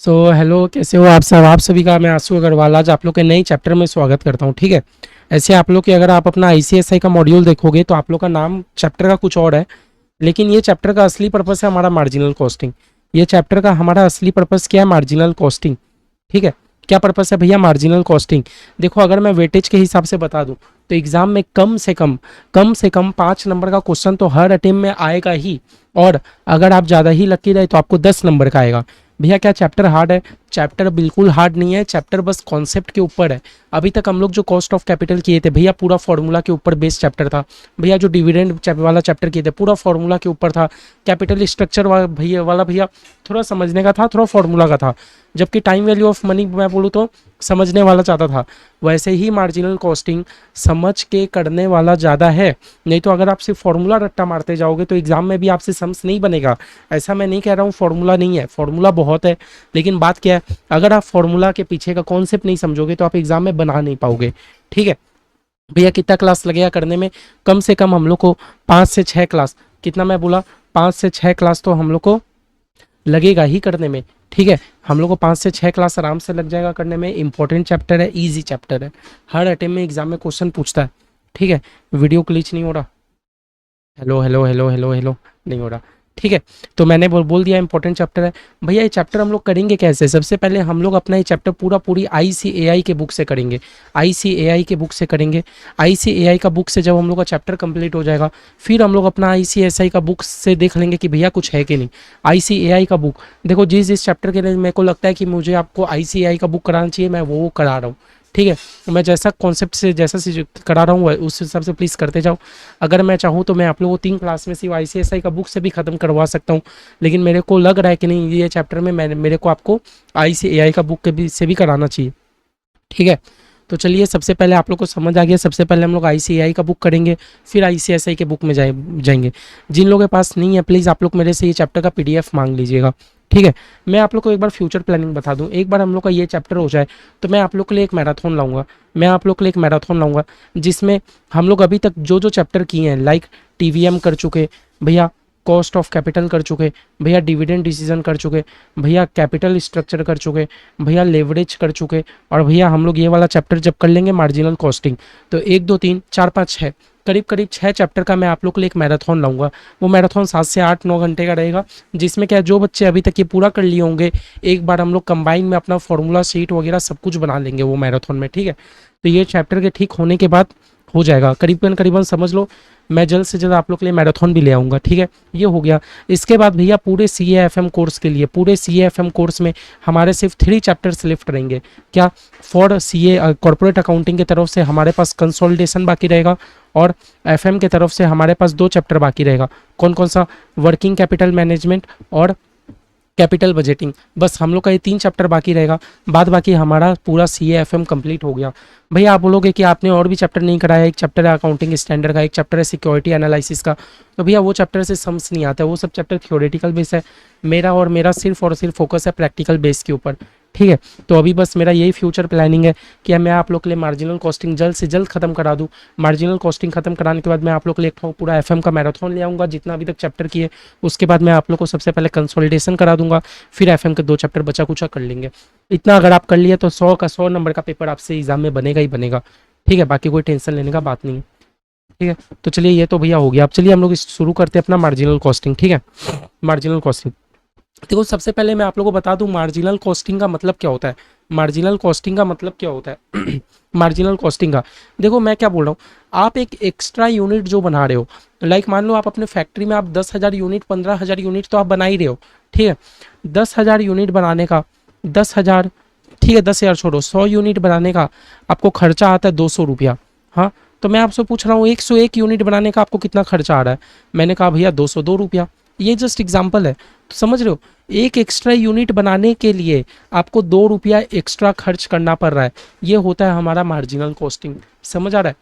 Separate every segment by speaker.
Speaker 1: Hello, कैसे हो आप सब। आप सभी का मैं आशु अग्रवाल आज आप लोग के नए चैप्टर में स्वागत करता हूँ। ठीक है। ऐसे आप लोग के अगर आप अपना आईसीएसआई का मॉड्यूल देखोगे तो आप लोग का नाम चैप्टर का कुछ और है, लेकिन ये चैप्टर का असली पर्पस है हमारा मार्जिनल कॉस्टिंग। ये चैप्टर का हमारा असली पर्पस क्या है? Marginal costing. ठीक है। क्या पर्पस है भैया? Marginal costing. देखो, अगर मैं वेटेज के हिसाब से बता दूं तो एग्जाम में कम से कम 5 नंबर का क्वेश्चन तो हर अटेम्प्ट में आएगा ही। और अगर आप ज़्यादा ही लकी रहे तो आपको 10 नंबर का आएगा। भैया क्या चैप्टर हार्ड है? चैप्टर बिल्कुल हार्ड नहीं है। चैप्टर बस कॉन्सेप्ट के ऊपर है। अभी तक हम लोग जो कॉस्ट ऑफ कैपिटल किए थे भैया, पूरा फॉर्मूला के ऊपर बेस्ड चैप्टर था। भैया जो डिविडेंड वाला चैप्टर किए थे पूरा फॉर्मूला के ऊपर था। कैपिटल स्ट्रक्चर भैया थोड़ा समझने का था, थोड़ा फॉर्मूला का था। जबकि टाइम वैल्यू ऑफ मनी मैं बोलूँ तो समझने वाला ज़्यादा था। वैसे ही मार्जिनल कॉस्टिंग समझ के करने वाला ज़्यादा है। नहीं तो अगर आप सिर्फ फॉर्मूला रट्टा मारते जाओगे तो एग्जाम में भी आपसे सम्स नहीं बनेगा। ऐसा मैं नहीं कह रहा हूँ फॉर्मूला नहीं है, फॉर्मूला बहुत है। लेकिन बात क्या है, अगर आप फॉर्मूला के पीछे का कॉन्सेप्ट नहीं समझोगे तो आप एग्जाम में बना नहीं पाओगे। ठीक है। भैया कितना क्लास लगेगा करने में? कम से कम हम लोग को 5 से 6 क्लास। कितना मैं बोला? 5 से 6 क्लास तो हम लोग को लगेगा ही करने में। ठीक है। हम लोग को 5 से 6 क्लास आराम से लग जाएगा करने में। इंपॉर्टेंट चैप्टर है, इजी चैप्टर है। हर अटेम्प्ट में एग्जाम में क्वेश्चन पूछता है। ठीक है। वीडियो क्लिच नहीं हो रहा? Hello hello hello hello hello, नहीं हो रहा। ठीक है। तो मैंने बोल दिया इंपॉर्टेंट चैप्टर है। भैया ये चैप्टर हम लोग करेंगे कैसे? सबसे पहले हम लोग अपना ये चैप्टर पूरी आईसीएआई के बुक से करेंगे। आईसीएआई के बुक से करेंगे। आईसीएआई का बुक से जब हम लोग का चैप्टर कंप्लीट हो जाएगा फिर हम लोग अपना आईसीएसआई का बुक से देख लेंगे कि भैया कुछ है कि नहीं। आईसीएआई का बुक देखो, जिस चैप्टर के लिए मेरे को लगता है कि मुझे आपको आईसीएआई का बुक कराना चाहिए, मैं वो करा रहा हूँ। ठीक है। तो मैं जैसा कॉन्सेप्ट से जैसा करा रहा हूँ उस हिसाब से प्लीज़ करते जाओ। अगर मैं चाहूँ तो मैं आप लोगों को 3 क्लास में सिर्फ आईसीएसआई का बुक से भी ख़त्म करवा सकता हूँ। लेकिन मेरे को लग रहा है कि नहीं, ये चैप्टर में मेरे को आपको आईसीएआई का बुक के भी से भी कराना चाहिए। ठीक है। तो चलिए, सबसे पहले आप लोग को समझ आ गया। सबसे पहले हम लोग आईसीएआई का बुक करेंगे, फिर आईसीएसआई के बुक में जाएंगे। जिन लोगों के पास नहीं है प्लीज़ आप लोग मेरे से ये चैप्टर का पीडीएफ मांग लीजिएगा। ठीक है। मैं आप लोग को एक बार फ्यूचर प्लानिंग बता दूं। एक बार हम लोग का ये चैप्टर हो जाए तो मैं आप लोग के लिए एक मैराथन लाऊंगा। मैं आप लोग के लिए एक मैराथन लाऊंगा जिसमें हम लोग अभी तक जो जो चैप्टर किए हैं, लाइक टीवीएम कर चुके भैया, कॉस्ट ऑफ कैपिटल कर चुके भैया, डिविडेंड डिसीजन कर चुके भैया, कैपिटल स्ट्रक्चर कर चुके भैया, लेवरेज कर चुके। और भैया हम लोग ये वाला चैप्टर जब कर लेंगे मार्जिनल कॉस्टिंग, तो 1 2 3 4 5 6 करीब करीब 6 चैप्टर का मैं आप लोग के लिए एक मैराथन लाऊंगा। वो मैराथन 7 से 8 9 घंटे का रहेगा, जिसमें क्या जो बच्चे अभी तक ये पूरा कर लिए होंगे एक बार हम लोग कंबाइन में अपना फॉर्मूला शीट वगैरह सब कुछ बना लेंगे वो मैराथन में। ठीक है। तो ये चैप्टर के ठीक होने के बाद हो जाएगा करीबन करीबन, समझ लो मैं जल्द से जल्द आप लोग के लिए मैराथन भी ले आऊँगा। ठीक है। ये हो गया। इसके बाद भैया पूरे सीएएफएम कोर्स के लिए, पूरे सीएएफएम कोर्स में हमारे सिर्फ 3 चैप्टर्स लिफ्ट रहेंगे। क्या? फॉर सीए कॉर्पोरेट अकाउंटिंग की तरफ से हमारे पास कंसोलिडेशन बाकी रहेगा, और एफएम की तरफ से हमारे पास 2 चैप्टर बाकी रहेगा। कौन कौन सा? वर्किंग कैपिटल मैनेजमेंट और कैपिटल बजटिंग। बस हम लोग का ये 3 चैप्टर बाकी रहेगा। बाद बाकी हमारा पूरा सीएएफएम कंप्लीट हो गया। भैया आप बोलोगे कि आपने और भी चैप्टर नहीं कराया। एक चैप्टर है अकाउंटिंग स्टैंडर्ड का, एक चैप्टर है सिक्योरिटी एनालिसिस का। तो भैया वो चैप्टर से सम्स नहीं आता है, वो सब चैप्टर थ्योरेटिकल बेस है। मेरा सिर्फ और सिर्फ फोकस है प्रैक्टिकल बेस के ऊपर। ठीक है। तो अभी बस मेरा यही फ्यूचर प्लानिंग है कि मैं आप लोग के लिए मार्जिनल कॉस्टिंग जल्द से जल्द खत्म करा दूं। मार्जिनल कॉस्टिंग खत्म कराने के बाद मैं आप लोग के लिए एक पूरा एफएम का मैराथन ले आऊँगा जितना अभी तक चैप्टर किए। उसके बाद मैं आप लोग को सबसे पहले कंसोलिडेशन करा दूंगा, फिर एफएम के 2 चैप्टर बचा कुचा कर लेंगे। इतना अगर आप कर लिए तो 100 का 100 नंबर का पेपर आपसे एग्जाम में बनेगा ही बनेगा। ठीक है। बाकी कोई टेंशन लेने का बात नहीं है। ठीक है। तो चलिए, ये तो भैया हो गया। अब चलिए हम लोग शुरू करते हैं अपना मार्जिनल कॉस्टिंग। ठीक है। मार्जिनल कॉस्टिंग देखो, सबसे पहले मैं आप लोगों को बता दूं मार्जिनल कॉस्टिंग का मतलब क्या होता है। मार्जिनल कॉस्टिंग का मतलब क्या होता है मार्जिनल कॉस्टिंग का देखो मैं क्या बोल रहा हूँ। आप एक एक्स्ट्रा यूनिट जो बना रहे हो, लाइक मान लो आप अपने फैक्ट्री में आप 10,000 यूनिट 15,000 यूनिट तो आप बना ही रहे हो। ठीक है। 10,000 यूनिट बनाने का 10,000, ठीक है 10,000 छोड़ो, 100 यूनिट बनाने का आपको खर्चा आता है 200 रुपया। हाँ, तो मैं आपसे पूछ रहा हूँ 101 यूनिट बनाने का आपको कितना खर्चा आ रहा है? मैंने कहा भैया 202 रुपया। ये जस्ट एग्जाम्पल है, तो समझ रहे हो। एक एक्स्ट्रा यूनिट बनाने के लिए आपको 2 रुपया एक्स्ट्रा खर्च करना पड़ रहा है। ये होता है हमारा मार्जिनल कॉस्टिंग। समझ आ रहा है?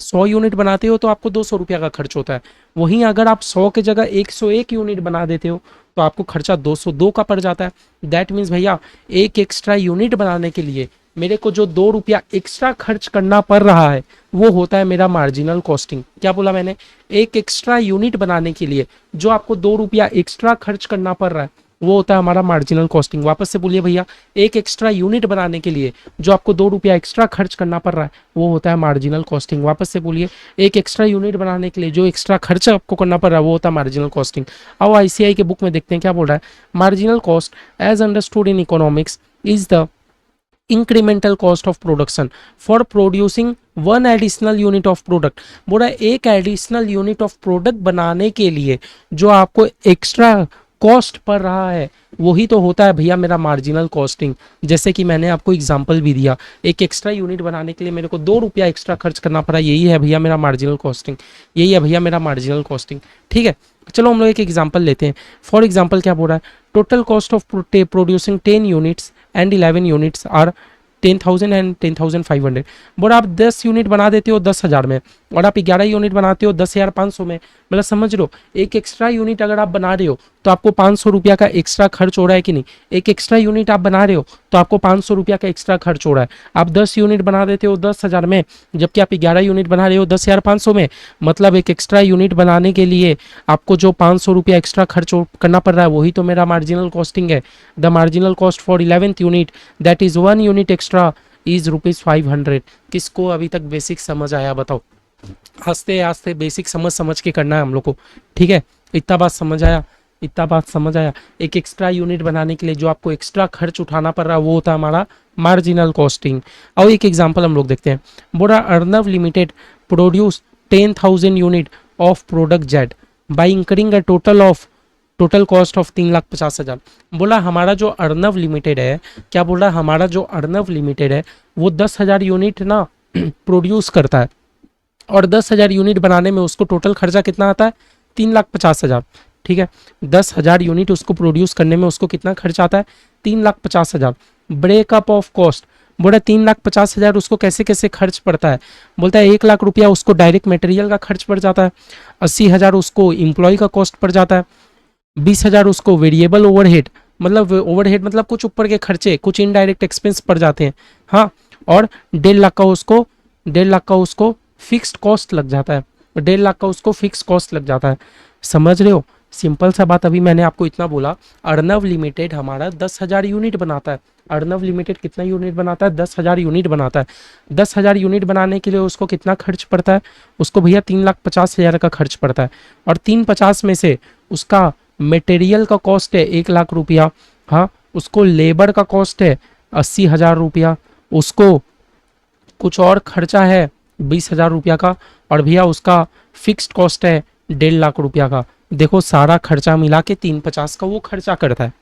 Speaker 1: 100 यूनिट बनाते हो तो आपको 200 रुपया का खर्च होता है। वहीं अगर आप 100 के जगह 101 यूनिट बना देते हो तो आपको खर्चा 202 का पड़ जाता है। दैट मीन्स भैया एक एक्स्ट्रा यूनिट बनाने के लिए मेरे को जो 2 रुपया एक्स्ट्रा खर्च करना पड़ रहा है वो होता है मेरा मार्जिनल कॉस्टिंग। क्या बोला मैंने? एक एक्स्ट्रा यूनिट बनाने के लिए जो आपको 2 रुपया एक्स्ट्रा खर्च करना पड़ रहा है वो होता है हमारा मार्जिनल कॉस्टिंग। वापस से बोलिए भैया, एक एक्स्ट्रा यूनिट बनाने के लिए जो आपको 2 रुपया एक्स्ट्रा खर्च करना पड़ रहा है वो होता है मार्जिनल कॉस्टिंग। वापस से बोलिए, एक एक्स्ट्रा यूनिट बनाने के लिए जो एक्स्ट्रा खर्च आपको करना पड़ रहा है वो होता है मार्जिनल कॉस्टिंग। अब आईसीआई के बुक में देखते हैं क्या बोल रहा है। Marginal cost as understood in economics is the incremental cost of production for producing one additional unit of product। बोला एक एडिशनल यूनिट ऑफ प्रोडक्ट बनाने के लिए जो आपको एक्स्ट्रा कॉस्ट पड़ रहा है वही तो होता है भैया मेरा मार्जिनल कॉस्टिंग। जैसे कि मैंने आपको एग्जांपल भी दिया, एक एक्स्ट्रा यूनिट बनाने के लिए मेरे को 2 रुपया एक्स्ट्रा खर्च करना पड़ा, यही है भैया मेरा मार्जिनल कॉस्टिंग, यही है भैया मेरा मार्जिनल कॉस्टिंग। ठीक है, चलो हम लोग एक एग्जांपल लेते हैं। फॉर एग्जांपल क्या बोल रहा है, total cost of producing 10 units and 11 units are 10,000 and 10,500। बोला आप 10 यूनिट बना देते हो 10,000 में और आप 11 यूनिट बनाते हो 10,500 में। मतलब समझ लो, एक एक्स्ट्रा यूनिट अगर आप बना रहे हो तो आपको 500 रुपया का एक्स्ट्रा खर्च हो रहा है कि नहीं। एक एक्स्ट्रा यूनिट आप बना रहे हो तो आपको 500 रुपया का एक्स्ट्रा खर्च हो रहा है। आप 10 यूनिट बना देते हो 10,000 में, जबकि आप 11 यूनिट बना रहे हो 10,500 में। मतलब एक एक्स्ट्रा यूनिट बनाने के लिए आपको जो 500 रुपया एक्स्ट्रा खर्च करना पड़ रहा है वही तो मेरा मार्जिनल कॉस्टिंग है। The marginal cost for 11th unit that is 1 unit extra is ₹500। किसको अभी तक बेसिक समझ आया बताओ? आस्ते आस्ते बेसिक समझ के करना है हम लोग को। ठीक है, इतना बात समझ आया, इतना बात समझ आया। एक एक्स्ट्रा यूनिट बनाने के लिए जो आपको एक्स्ट्रा खर्च उठाना पड़ रहा है वो होता है हमारा मार्जिनल कॉस्टिंग। और एक एग्जांपल हम लोग देखते हैं। बोला Arnav limited produce 10,000 unit of product Z by incurring a total cost of 3,50,000। बोला हमारा जो अर्नव लिमिटेड है, क्या बोल रहा है, हमारा जो अर्नव लिमिटेड है वो 10,000 यूनिट ना प्रोड्यूस करता है और 10,000 यूनिट बनाने में उसको टोटल खर्चा कितना आता है, 3,50,000। ठीक है, 10,000 यूनिट उसको प्रोड्यूस करने में उसको कितना खर्च आता है, 3,50,000। ब्रेकअप ऑफ कॉस्ट, बोला 3,50,000 उसको कैसे कैसे खर्च पड़ता है। बोलता है 1,00,000 रुपया उसको डायरेक्ट मटेरियल का खर्च पड़ जाता है, 80,000 उसको इम्प्लॉय का कॉस्ट पड़ जाता है, 20,000 उसको वेरिएबल ओवरहेड मतलब कुछ ऊपर के खर्चे, कुछ इनडायरेक्ट एक्सपेंस पड़ जाते हैं। हाँ, और 1,50,000 का उसको फिक्स्ड कॉस्ट लग जाता है, 1,50,000 का उसको फिक्स कॉस्ट लग जाता है। समझ रहे हो? सिंपल सा बात, अभी मैंने आपको इतना बोला, अर्नव लिमिटेड हमारा 10,000 यूनिट बनाता है। अर्नव लिमिटेड कितना यूनिट बनाता है, 10,000 यूनिट बनाता है। 10,000 यूनिट बनाने के लिए उसको कितना खर्च पड़ता है, उसको भैया 3,50,000 का खर्च पड़ता है। और 350 में से उसका मटेरियल का कॉस्ट है 1,00,000 रुपया। हाँ, उसको लेबर का कॉस्ट है 80,000 रुपया, उसको कुछ और खर्चा है 20,000 रुपया का, और भैया उसका फिक्स्ड कॉस्ट है 1,50,000 रुपया का। देखो सारा खर्चा मिला के 350 का वो खर्चा करता है।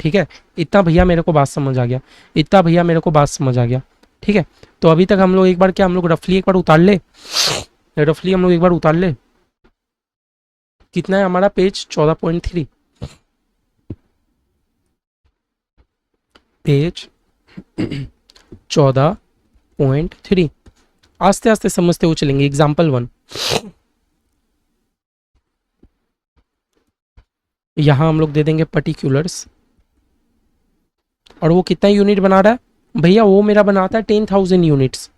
Speaker 1: ठीक है, इतना भैया मेरे को बात समझ आ गया, इतना भैया मेरे को बात समझ आ गया। ठीक है, तो अभी तक हम लोग एक बार क्या, हम लोग रफली एक बार उतार ले, रफली हम लोग एक बार उतार ले। कितना है हमारा पेज 14.3, पेज 14.3। आस्ते आस्ते समझते हुए चलेंगे। एग्जाम्पल 1, यहां हम लोग दे देंगे पर्टिकुलर्स, और वो कितना यूनिट बना रहा है भैया, वो मेरा बनाता है 10,000 यूनिट्स।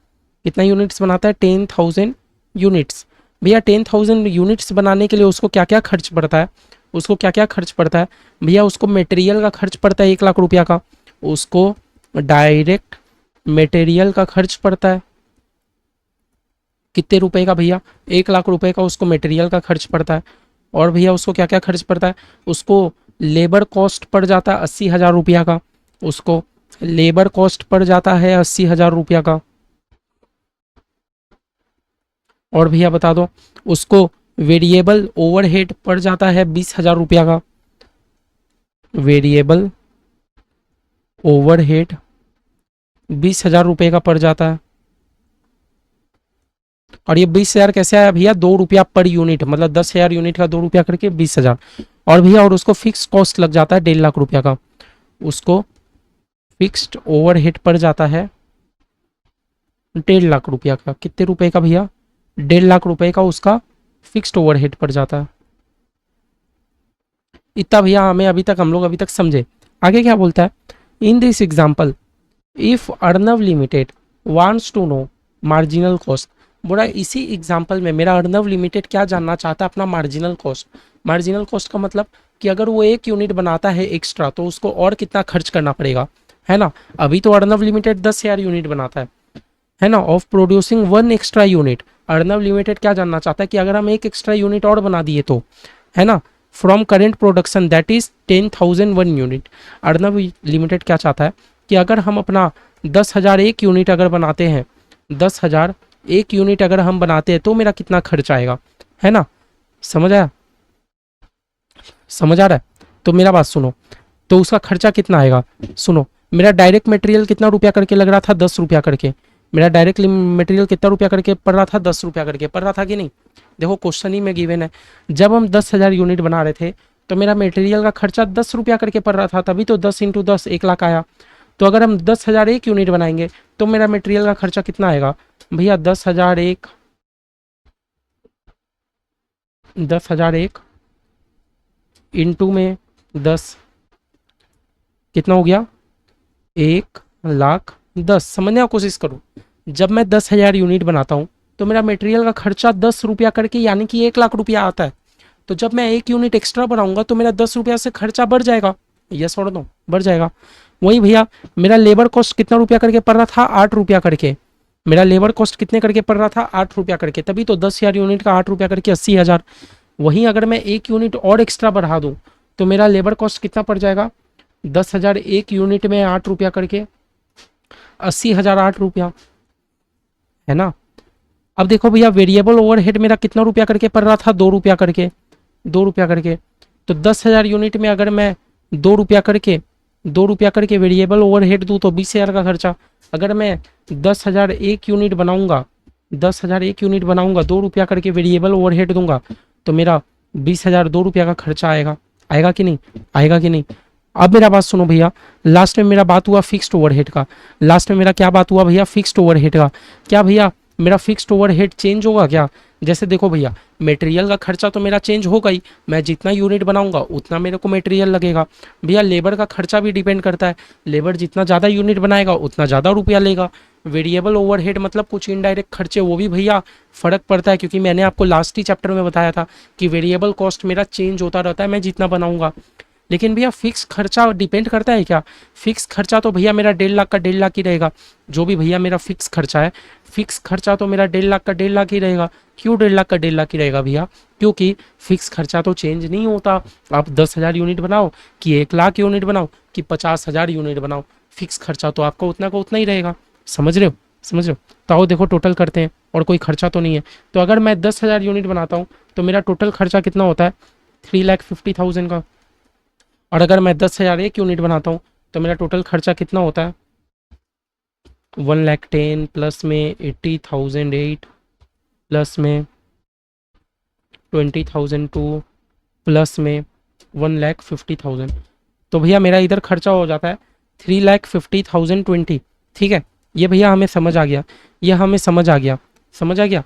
Speaker 1: कितना यूनिट्स बनाता है, 10,000 यूनिट्स। भैया 10,000 यूनिट्स बनाने के लिए उसको क्या क्या खर्च पड़ता है, उसको क्या क्या खर्च पड़ता है भैया, उसको मटेरियल का खर्च पड़ता है 1,00,000 रुपया का, उसको डायरेक्ट मटेरियल का खर्च पड़ता है कितने रुपए का भैया, 1,00,000 रुपए का उसको मटेरियल का खर्च पड़ता है। और भैया उसको क्या क्या खर्च पड़ता है, उसको लेबर कॉस्ट पड़ जाता है 80,000 रुपया का, उसको लेबर कॉस्ट पड़ जाता है 80,000 रुपया का। और भैया बता दो, उसको वेरिएबल ओवरहेड पड़ जाता है 20,000 रुपया का, वेरिएबल ओवरहेड 20,000 रुपये का पड़ जाता है। और ये 20,000 कैसे आया भैया, 2 रुपया पर यूनिट, मतलब 10,000 यूनिट का 2 रुपया करके 20,000। और भैया और उसको फिक्स कॉस्ट लग जाता है 1,50,000 रुपया का, उसको फिक्स्ड ओवरहेड पड़ जाता है 1,50,000 रुपया का। कितने रुपए का भैया, 1,50,000 रुपए का उसका फिक्स्ड ओवरहेड पड़ जाता है। इतना भैया हमें अभी तक, हम लोग अभी तक समझे। आगे क्या बोलता है, in this example if Arnav limited wants to know marginal cost. बोला इसी एग्जाम्पल में मेरा अर्नव लिमिटेड क्या जानना चाहता है, अपना मार्जिनल कॉस्ट। मार्जिनल कॉस्ट का मतलब कि अगर वो 1 यूनिट बनाता है एक्स्ट्रा तो उसको और कितना खर्च करना पड़ेगा, है ना। अभी तो अर्नव लिमिटेड 10,000 यूनिट बनाता है ना, of producing 1 extra unit. Arnav limited क्या जानना चाहता है कि अगर हम एक एक्स्ट्रा यूनिट और बना दिए तो, है ना, from current production that is 10,001 unit. Arnav limited क्या चाहता है कि अगर हम अपना 10,001 यूनिट अगर बनाते हैं, 10,001 यूनिट अगर हम बनाते हैं तो मेरा कितना खर्च आएगा, है ना। समझ आया, समझ आ रहा है। तो मेरा बात सुनो, तो उसका खर्चा कितना आएगा। सुनो, मेरा डायरेक्ट मटेरियल कितना रुपया करके लग रहा था, 10 रुपया करके। मेरा डायरेक्ट मटेरियल कितना रुपया करके पड़ रहा था, 10 रुपया करके पड़ रहा था कि नहीं। देखो क्वेश्चन ही में गिवन है, जब हम 10,000 यूनिट बना रहे थे तो मेरा मटेरियल का खर्चा 10 रुपया करके पड़ रहा था, तभी तो 10 इंटू 10 1 लाख आया। तो अगर हम 10,001 यूनिट बनाएंगे तो मेरा मटेरियल का खर्चा कितना आएगा भैया, 10,001 इंटू में 10 कितना हो गया, 1,10,000। समझने की कोशिश करो, जब मैं 10,000 यूनिट बनाता हूँ तो मेरा मटेरियल का खर्चा 10 रुपया करके यानी कि 1,00,000 रुपया आता है। तो जब मैं 1 यूनिट एक्स्ट्रा बनाऊंगा तो मेरा 10 रुपया से खर्चा बढ़ जाएगा, यस और नो, बढ़ जाएगा। वही भैया मेरा लेबर कॉस्ट कितना रुपया करके पड़ रहा था, 8 रुपया करके। मेरा लेबर कॉस्ट कितने करके पड़ रहा था, 8 रुपया करके, तभी तो 10,000 यूनिट का 8 रुपया करके 80,000। वहीं अगर मैं 1 यूनिट और एक्स्ट्रा बढ़ा दूँ तो मेरा लेबर कॉस्ट कितना पड़ जाएगा, 10,001 यूनिट में 8 रुपया करके 80,000 8 रुपया, है ना। अब देखो भैया वेरिएबल ओवरहेड मेरा कितना रुपया करके पड़ रहा था, 2 रुपया करके, 2 रुपया करके। तो 10,000 यूनिट में अगर मैं 2 रुपया करके वेरिएबल ओवरहेड दूँ तो 20,000 का खर्चा। अगर मैं 10,001 यूनिट बनाऊंगा, 10,001 यूनिट बनाऊंगा, 2 रुपया करके वेरिएबल ओवरहेड दूंगा तो मेरा 20,000 2 रुपया का खर्चा आएगा। आएगा कि नहीं, आएगा कि नहीं। अब मेरा बात सुनो भैया, लास्ट में मेरा बात हुआ फिक्स्ड ओवरहेड का। लास्ट में मेरा क्या बात हुआ भैया, फिक्स्ड ओवरहेड का। क्या भैया मेरा फिक्स्ड ओवरहेड चेंज होगा क्या। जैसे देखो भैया मटेरियल का खर्चा तो मेरा चेंज होगा ही, मैं जितना यूनिट बनाऊंगा उतना मेरे को मटेरियल लगेगा। भैया लेबर का खर्चा भी डिपेंड करता है, लेबर जितना ज़्यादा यूनिट बनाएगा उतना ज़्यादा रुपया लेगा। वेरिएबल ओवरहेड मतलब कुछ इनडायरेक्ट खर्चे, वो भी भैया फ़र्क पड़ता है, क्योंकि मैंने आपको लास्ट ही चैप्टर में बताया था कि वेरिएबल कॉस्ट मेरा चेंज होता रहता है मैं जितना बनाऊंगा। लेकिन भैया फिक्स खर्चा डिपेंड करता है क्या, फिक्स खर्चा तो भैया मेरा 1,50,000 का 1,50,000 ही रहेगा। जो भी भैया मेरा फिक्स खर्चा है, फिक्स खर्चा तो मेरा 1,50,000 का 1,50,000 ही रहेगा। क्यों 1,50,000 का 1,50,000 ही रहेगा भैया, क्योंकि फिक्स खर्चा तो चेंज नहीं होता। आप 10,000 यूनिट बनाओ कि 1,00,000 यूनिट बनाओ कि 50,000 यूनिट बनाओ, फिक्स खर्चा तो आपका उतना का उतना ही रहेगा। समझ रहे हो, समझ रहे हो। तो आओ देखो टोटल करते हैं, और कोई खर्चा तो नहीं है। तो अगर मैं 10,000 यूनिट बनाता हूँ तो मेरा टोटल खर्चा कितना होता है, 3,50,000 का। और अगर मैं 10,001 यूनिट बनाता हूँ तो मेरा टोटल खर्चा कितना होता है, 1,10,000 प्लस में 80,008 प्लस में 20,002 प्लस में 1,50,000। तो भैया मेरा इधर खर्चा हो जाता है 3,50,020। ठीक है, ये भैया हमें समझ आ गया, ये हमें समझ आ गया, समझ आ गया।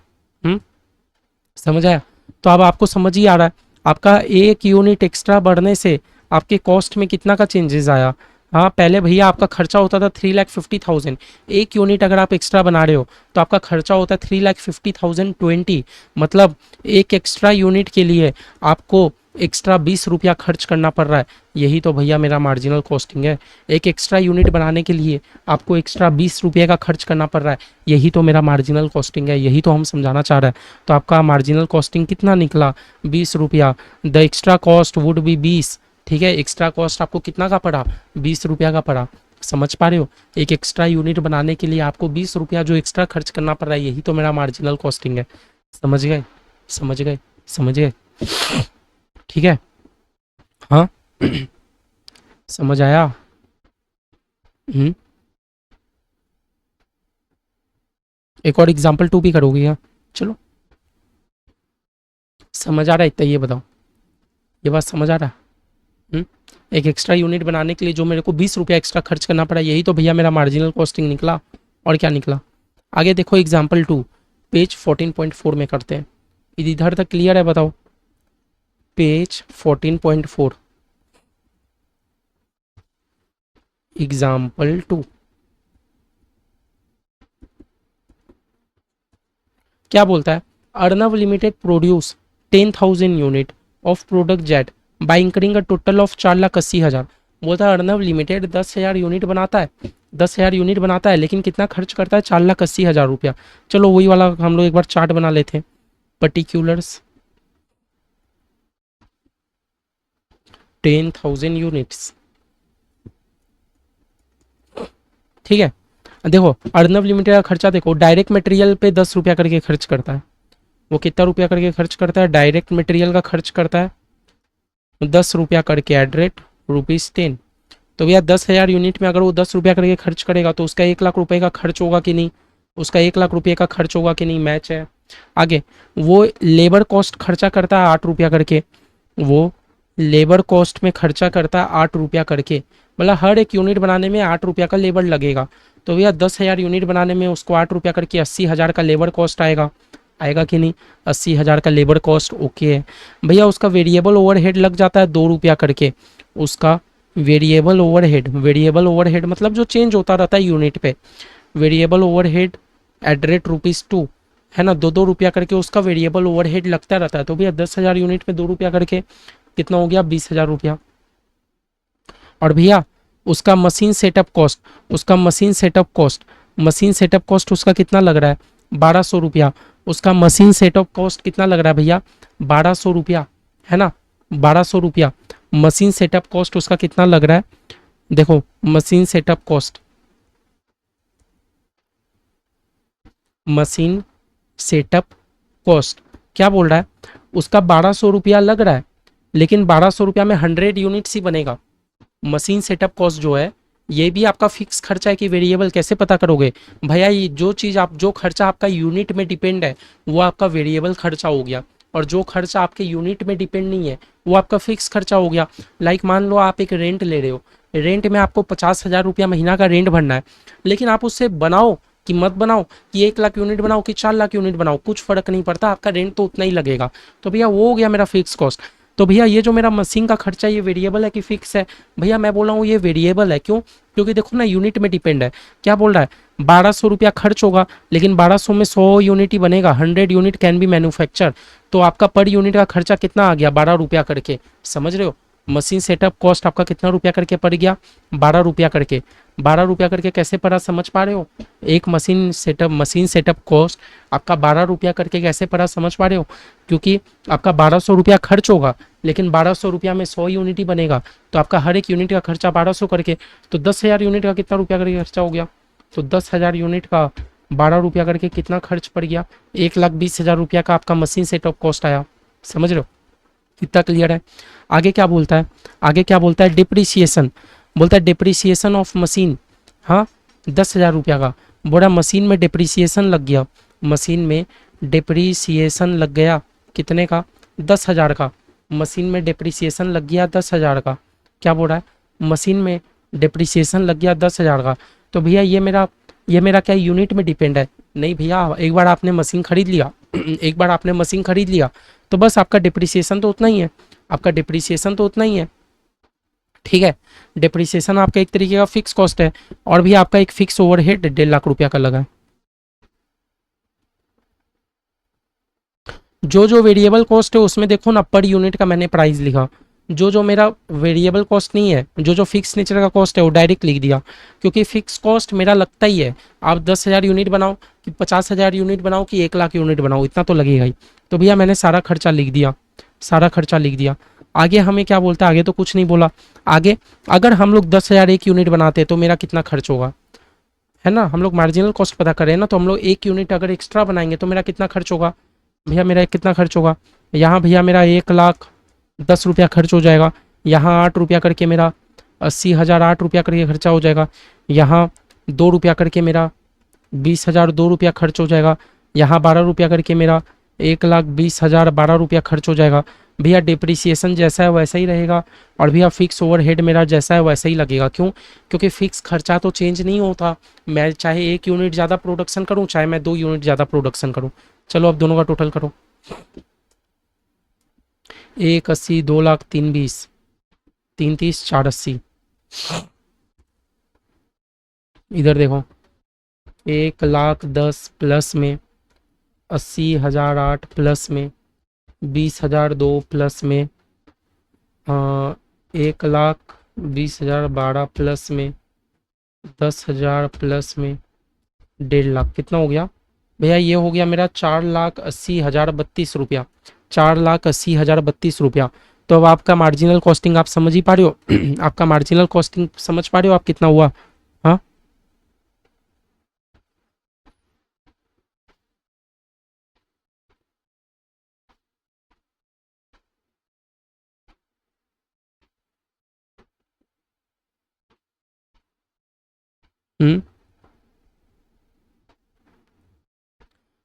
Speaker 1: समझ आया। तो अब आपको समझ ही आ रहा है आपका 1 यूनिट एक्स्ट्रा बढ़ने से आपके कॉस्ट में कितना का चेंजेस आया। हाँ पहले भैया आपका खर्चा होता था 3,50,000, 1 यूनिट अगर आप एक्स्ट्रा बना रहे हो तो आपका खर्चा होता है 3,50,020। मतलब एक एक्स्ट्रा यूनिट के लिए आपको एक्स्ट्रा 20 रुपया खर्च करना पड़ रहा है। यही तो भैया मेरा मार्जिनल कॉस्टिंग है। एक एक्स्ट्रा यूनिट बनाने के लिए आपको एक्स्ट्रा 20 रुपये का खर्च करना पड़ रहा है, यही तो मेरा मार्जिनल कॉस्टिंग है, यही तो हम समझाना चाह रहे हैं। तो आपका मार्जिनल कॉस्टिंग कितना निकला, 20 रुपया। The extra cost would be 20। ठीक है, एक्स्ट्रा कॉस्ट आपको कितना का पड़ा, 20 रुपया का पड़ा। समझ पा रहे हो, एक एक्स्ट्रा यूनिट बनाने के लिए आपको 20 रुपया जो एक्स्ट्रा खर्च करना पड़ रहा है, यही तो मेरा मार्जिनल कॉस्टिंग है। समझ गए, समझ गए, समझ गए। ठीक है, हाँ समझ आया। एक और एग्जाम्पल 2 भी करोगे क्या, चलो। समझ आ रहा है इतना, ये बताओ, ये बात समझ आ रहा है। एक एक्स्ट्रा यूनिट बनाने के लिए जो मेरे को 20 रुपया एक्स्ट्रा खर्च करना पड़ा, यही तो भैया मेरा मार्जिनल कॉस्टिंग निकला। और क्या निकला, आगे देखो एग्जाम्पल 2 पेज 14.4 में करते हैं। इधर तक क्लियर है, बताओ। पेज 14.4 एग्जाम्पल 2 क्या बोलता है, Arnav limited produce 10,000 unit of product jet by incurring a total of 4,80,000। बोलता है अर्नब लिमिटेड 10,000 यूनिट बनाता है, 10,000 यूनिट बनाता है, लेकिन कितना खर्च करता है, 4,80,000 रुपया। चलो वही वाला हम लोग एक बार चार्ट बना लेते हैं। पर्टिकुलर्स 10,000 यूनिट्स, ठीक है। देखो अर्नब लिमिटेड का खर्चा देखो, डायरेक्ट मटेरियल पे 10 रुपया करके खर्च करता है। वो कितना रुपया करके खर्च करता है, डायरेक्ट मटेरियल का खर्च करता है 10 रुपया करके एट रेट ₹10। तो भैया 10,000 यूनिट में अगर वो 10 रुपया करके खर्च करेगा तो उसका 1,00,000 रुपए का खर्च होगा कि नहीं, उसका 1,00,000 रुपये का खर्च होगा कि नहीं, मैच है। आगे वो लेबर कॉस्ट खर्चा करता है 8 रुपया करके, वो लेबर कॉस्ट में खर्चा करता है 8 रुपया करके, मतलब हर एक यूनिट बनाने में 8 रुपया का लेबर लगेगा। तो भैया 10,000 यूनिट बनाने में उसको 8 रुपया करके 80,000 का लेबर कॉस्ट आएगा, आएगा कि नहीं, 80,000 का लेबर कॉस्ट ओके है। भैया उसका वेरिएबल ओवरहेड लग जाता है 2 रुपया करके, उसका वेरिएबल ओवरहेड, वेरिएबल ओवरहेड मतलब जो चेंज होता रहता है यूनिट पे, वेरिएबल ओवरहेड एट रेट ₹2 है ना, 2-2 रुपया करके उसका वेरिएबल ओवरहेड लगता रहता है। तो भैया 10,000 यूनिट में 2 रुपया करके कितना हो गया, 20,000 रुपया। और भैया उसका मशीन सेटअप कॉस्ट, उसका machine setup cost, machine setup cost उसका कितना लग रहा है, 1,200 रुपया। उसका मशीन सेटअप कॉस्ट कितना लग रहा है भैया, 1,200 रुपया, है ना, 1,200 रुपया। मशीन सेटअप कॉस्ट उसका कितना लग रहा है, देखो machine setup cost, machine setup cost क्या बोल रहा है, उसका 1,200 रुपया लग रहा है, लेकिन 1,200 रुपया में 100 यूनिट्स ही बनेगा। मशीन सेटअप कॉस्ट जो है ये भी आपका फिक्स खर्चा है कि वेरिएबल, कैसे पता करोगे भैया, ये जो चीज़ आप, जो खर्चा आपका यूनिट में डिपेंड है वो आपका वेरिएबल खर्चा हो गया, और जो खर्चा आपके यूनिट में डिपेंड नहीं है वो आपका फिक्स खर्चा हो गया। लाइक मान लो आप एक रेंट ले रहे हो, रेंट में आपको 50,000 रुपया महीना का रेंट भरना है, लेकिन आप उससे बनाओ कि मत बनाओ, कि 1,00,000 यूनिट बनाओ कि 4,00,000 यूनिट बनाओ, कुछ फर्क नहीं पड़ता, आपका रेंट तो उतना ही लगेगा। तो भैया वो हो गया मेरा फिक्स कॉस्ट। तो भैया ये जो मेरा मशीन का खर्चा ये वेरिएबल है कि फिक्स है, भैया मैं बोल रहा हूँ ये वेरिएबल है, क्यों, क्योंकि देखो ना यूनिट में डिपेंड है। क्या बोल रहा है, 1,200 रुपया खर्च होगा, लेकिन 1,200 में 100 यूनिट ही बनेगा, 100 यूनिट कैन बी मैन्युफैक्चर, तो आपका पर यूनिट का खर्चा कितना आ गया, 12 रुपया करके, समझ रहे हो। मशीन सेटअप कॉस्ट आपका कितना रुपया करके पड़ गया, 12 रुपया करके, 12 रुपया करके कैसे पड़ा, समझ पा रहे हो, एक मशीन सेटअप कॉस्ट आपका 12 रुपया करके कैसे पड़ा, समझ पा रहे हो, क्योंकि आपका 1,200 रुपया खर्च होगा, लेकिन 1,200 रुपया में 100 यूनिट ही बनेगा, तो आपका हर एक यूनिट का खर्चा 1,200 करके, तो 10,000 यूनिट का कितना रुपया करके खर्चा हो गया, तो 10,000 यूनिट का 12 रुपया करके कितना खर्च पड़ गया, 1,20,000 रुपया का आपका मशीन सेटअप कॉस्ट आया, समझ रहे हो, कितना क्लियर है। आगे क्या बोलता है, आगे क्या बोलता है, डिप्रिसिएशन, बोलता है डिप्रिसिएशन ऑफ मशीन, हाँ 10,000 रुपया का, बोला मशीन में डिप्रिसिएशन लग गया, मशीन में डिप्रिसिएशन लग गया कितने का, 10,000 का, मशीन में डिप्रिसिएशन लग गया 10,000 का, क्या बोल रहा है, मशीन में डिप्रिसिएशन लग गया 10,000 का। तो भैया ये मेरा क्या यूनिट में डिपेंड है, नहीं भैया, एक बार आपने मशीन खरीद लिया एक बार आपने मशीन खरीद लिया तो बस आपका डिप्रिसिएशन तो उतना ही है, आपका डिप्रिसिएशन तो उतना ही है, ठीक है। डिप्रिसिएशन आपका एक तरीके का फिक्स कॉस्ट है, और भी आपका एक फिक्स ओवरहेड 1,50,000 रुपया का लगा है। जो जो वेरिएबल कॉस्ट है उसमें देखो ना पर यूनिट का मैंने प्राइस लिखा, जो जो मेरा वेरिएबल कॉस्ट नहीं है, जो जो फिक्स नेचर का कॉस्ट है वो डायरेक्ट लिख दिया, क्योंकि फिक्स कॉस्ट मेरा लगता ही है, आप 10,000 यूनिट बनाओ कि 50,000 यूनिट बनाओ कि 1,00,000 यूनिट बनाओ, इतना तो लगेगा ही। तो भैया मैंने सारा खर्चा लिख दिया, सारा खर्चा लिख दिया। आगे हमें क्या बोलता है, आगे तो कुछ नहीं बोला। आगे अगर हम लोग 10,000 एक यूनिट बनाते तो मेरा कितना खर्च होगा, है ना, हम लोग मार्जिनल कॉस्ट पता करें ना, तो हम लोग एक यूनिट अगर एक्स्ट्रा बनाएंगे तो मेरा कितना खर्च होगा, भैया मेरा कितना खर्च होगा, यहाँ भैया मेरा 1,10,000 रुपया खर्च हो जाएगा, यहाँ 8 रुपया करके मेरा 80,000 8 रुपया करके खर्चा हो जाएगा, यहाँ 2 रुपया करके मेरा 20,000 2 रुपया खर्च हो जाएगा, यहाँ 12 रुपया करके मेरा 1,20,000 12 रुपया खर्च हो जाएगा। भैया डिप्रिसिएशन जैसा है वैसा ही रहेगा, और भैया फिक्स ओवरहेड मेरा जैसा है वैसा ही लगेगा, क्यों, क्योंकि फिक्स खर्चा तो चेंज नहीं होता, मैं चाहे 1 यूनिट ज़्यादा प्रोडक्शन करूँ चाहे मैं 2 यूनिट ज़्यादा प्रोडक्शन करूँ। चलो अब दोनों का टोटल करो, 1,80 2,00,000 3,20 3,30 4,80, इधर देखो 1,10,000 प्लस में 80,000 8 प्लस में 20,000 2 प्लस में 1,20,000 12 प्लस में 10,000 प्लस में 1.5 लाख कितना हो गया भैया? ये हो गया मेरा 4,80,032 रुपया। 4,80,032 रुपया। तो अब आपका मार्जिनल कॉस्टिंग आप समझ ही पा रहे हो आपका मार्जिनल कॉस्टिंग समझ पा रहे हो आप कितना हुआ? हाँ। हम्म।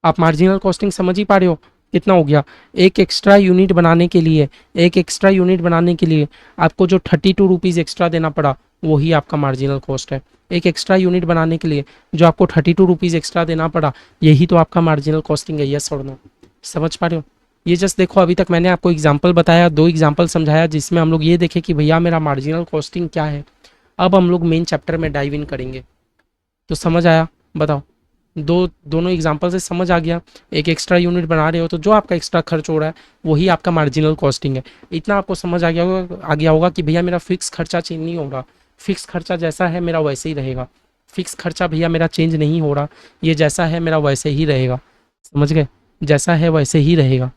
Speaker 1: आप मार्जिनल कॉस्टिंग समझ ही पा रहे हो कितना हो गया? एक एक्स्ट्रा यूनिट बनाने के लिए, एक एक्स्ट्रा यूनिट बनाने के लिए आपको जो 32 रुपीज़ एक्स्ट्रा देना पड़ा वही आपका मार्जिनल कॉस्ट है। एक एक्स्ट्रा यूनिट बनाने के लिए जो आपको 32 रुपीज़ एक्स्ट्रा देना पड़ा यही तो आपका मार्जिनल कॉस्टिंग है। यस और नो? समझ पा रहे हो? ये जस्ट देखो, अभी तक मैंने आपको एग्जाम्पल बताया, 2 एग्जाम्पल समझाया जिसमें हम लोग ये देखे कि भैया मेरा मार्जिनल कॉस्टिंग क्या है। अब हम लोग मेन चैप्टर में डाइव इन करेंगे। तो समझ आया? बताओ। दोनों एग्जांपल से समझ आ गया। एक एक्स्ट्रा यूनिट बना रहे हो तो जो आपका एक्स्ट्रा खर्च हो रहा है वही आपका मार्जिनल कॉस्टिंग है। इतना आपको समझ आ गया होगा कि भैया मेरा फिक्स खर्चा चेंज नहीं हो रहा। फिक्स खर्चा जैसा है मेरा वैसे ही रहेगा। फिक्स खर्चा भैया मेरा चेंज नहीं हो रहा, ये जैसा है मेरा वैसे ही रहेगा। समझ गए? जैसा है वैसे ही रहेगा।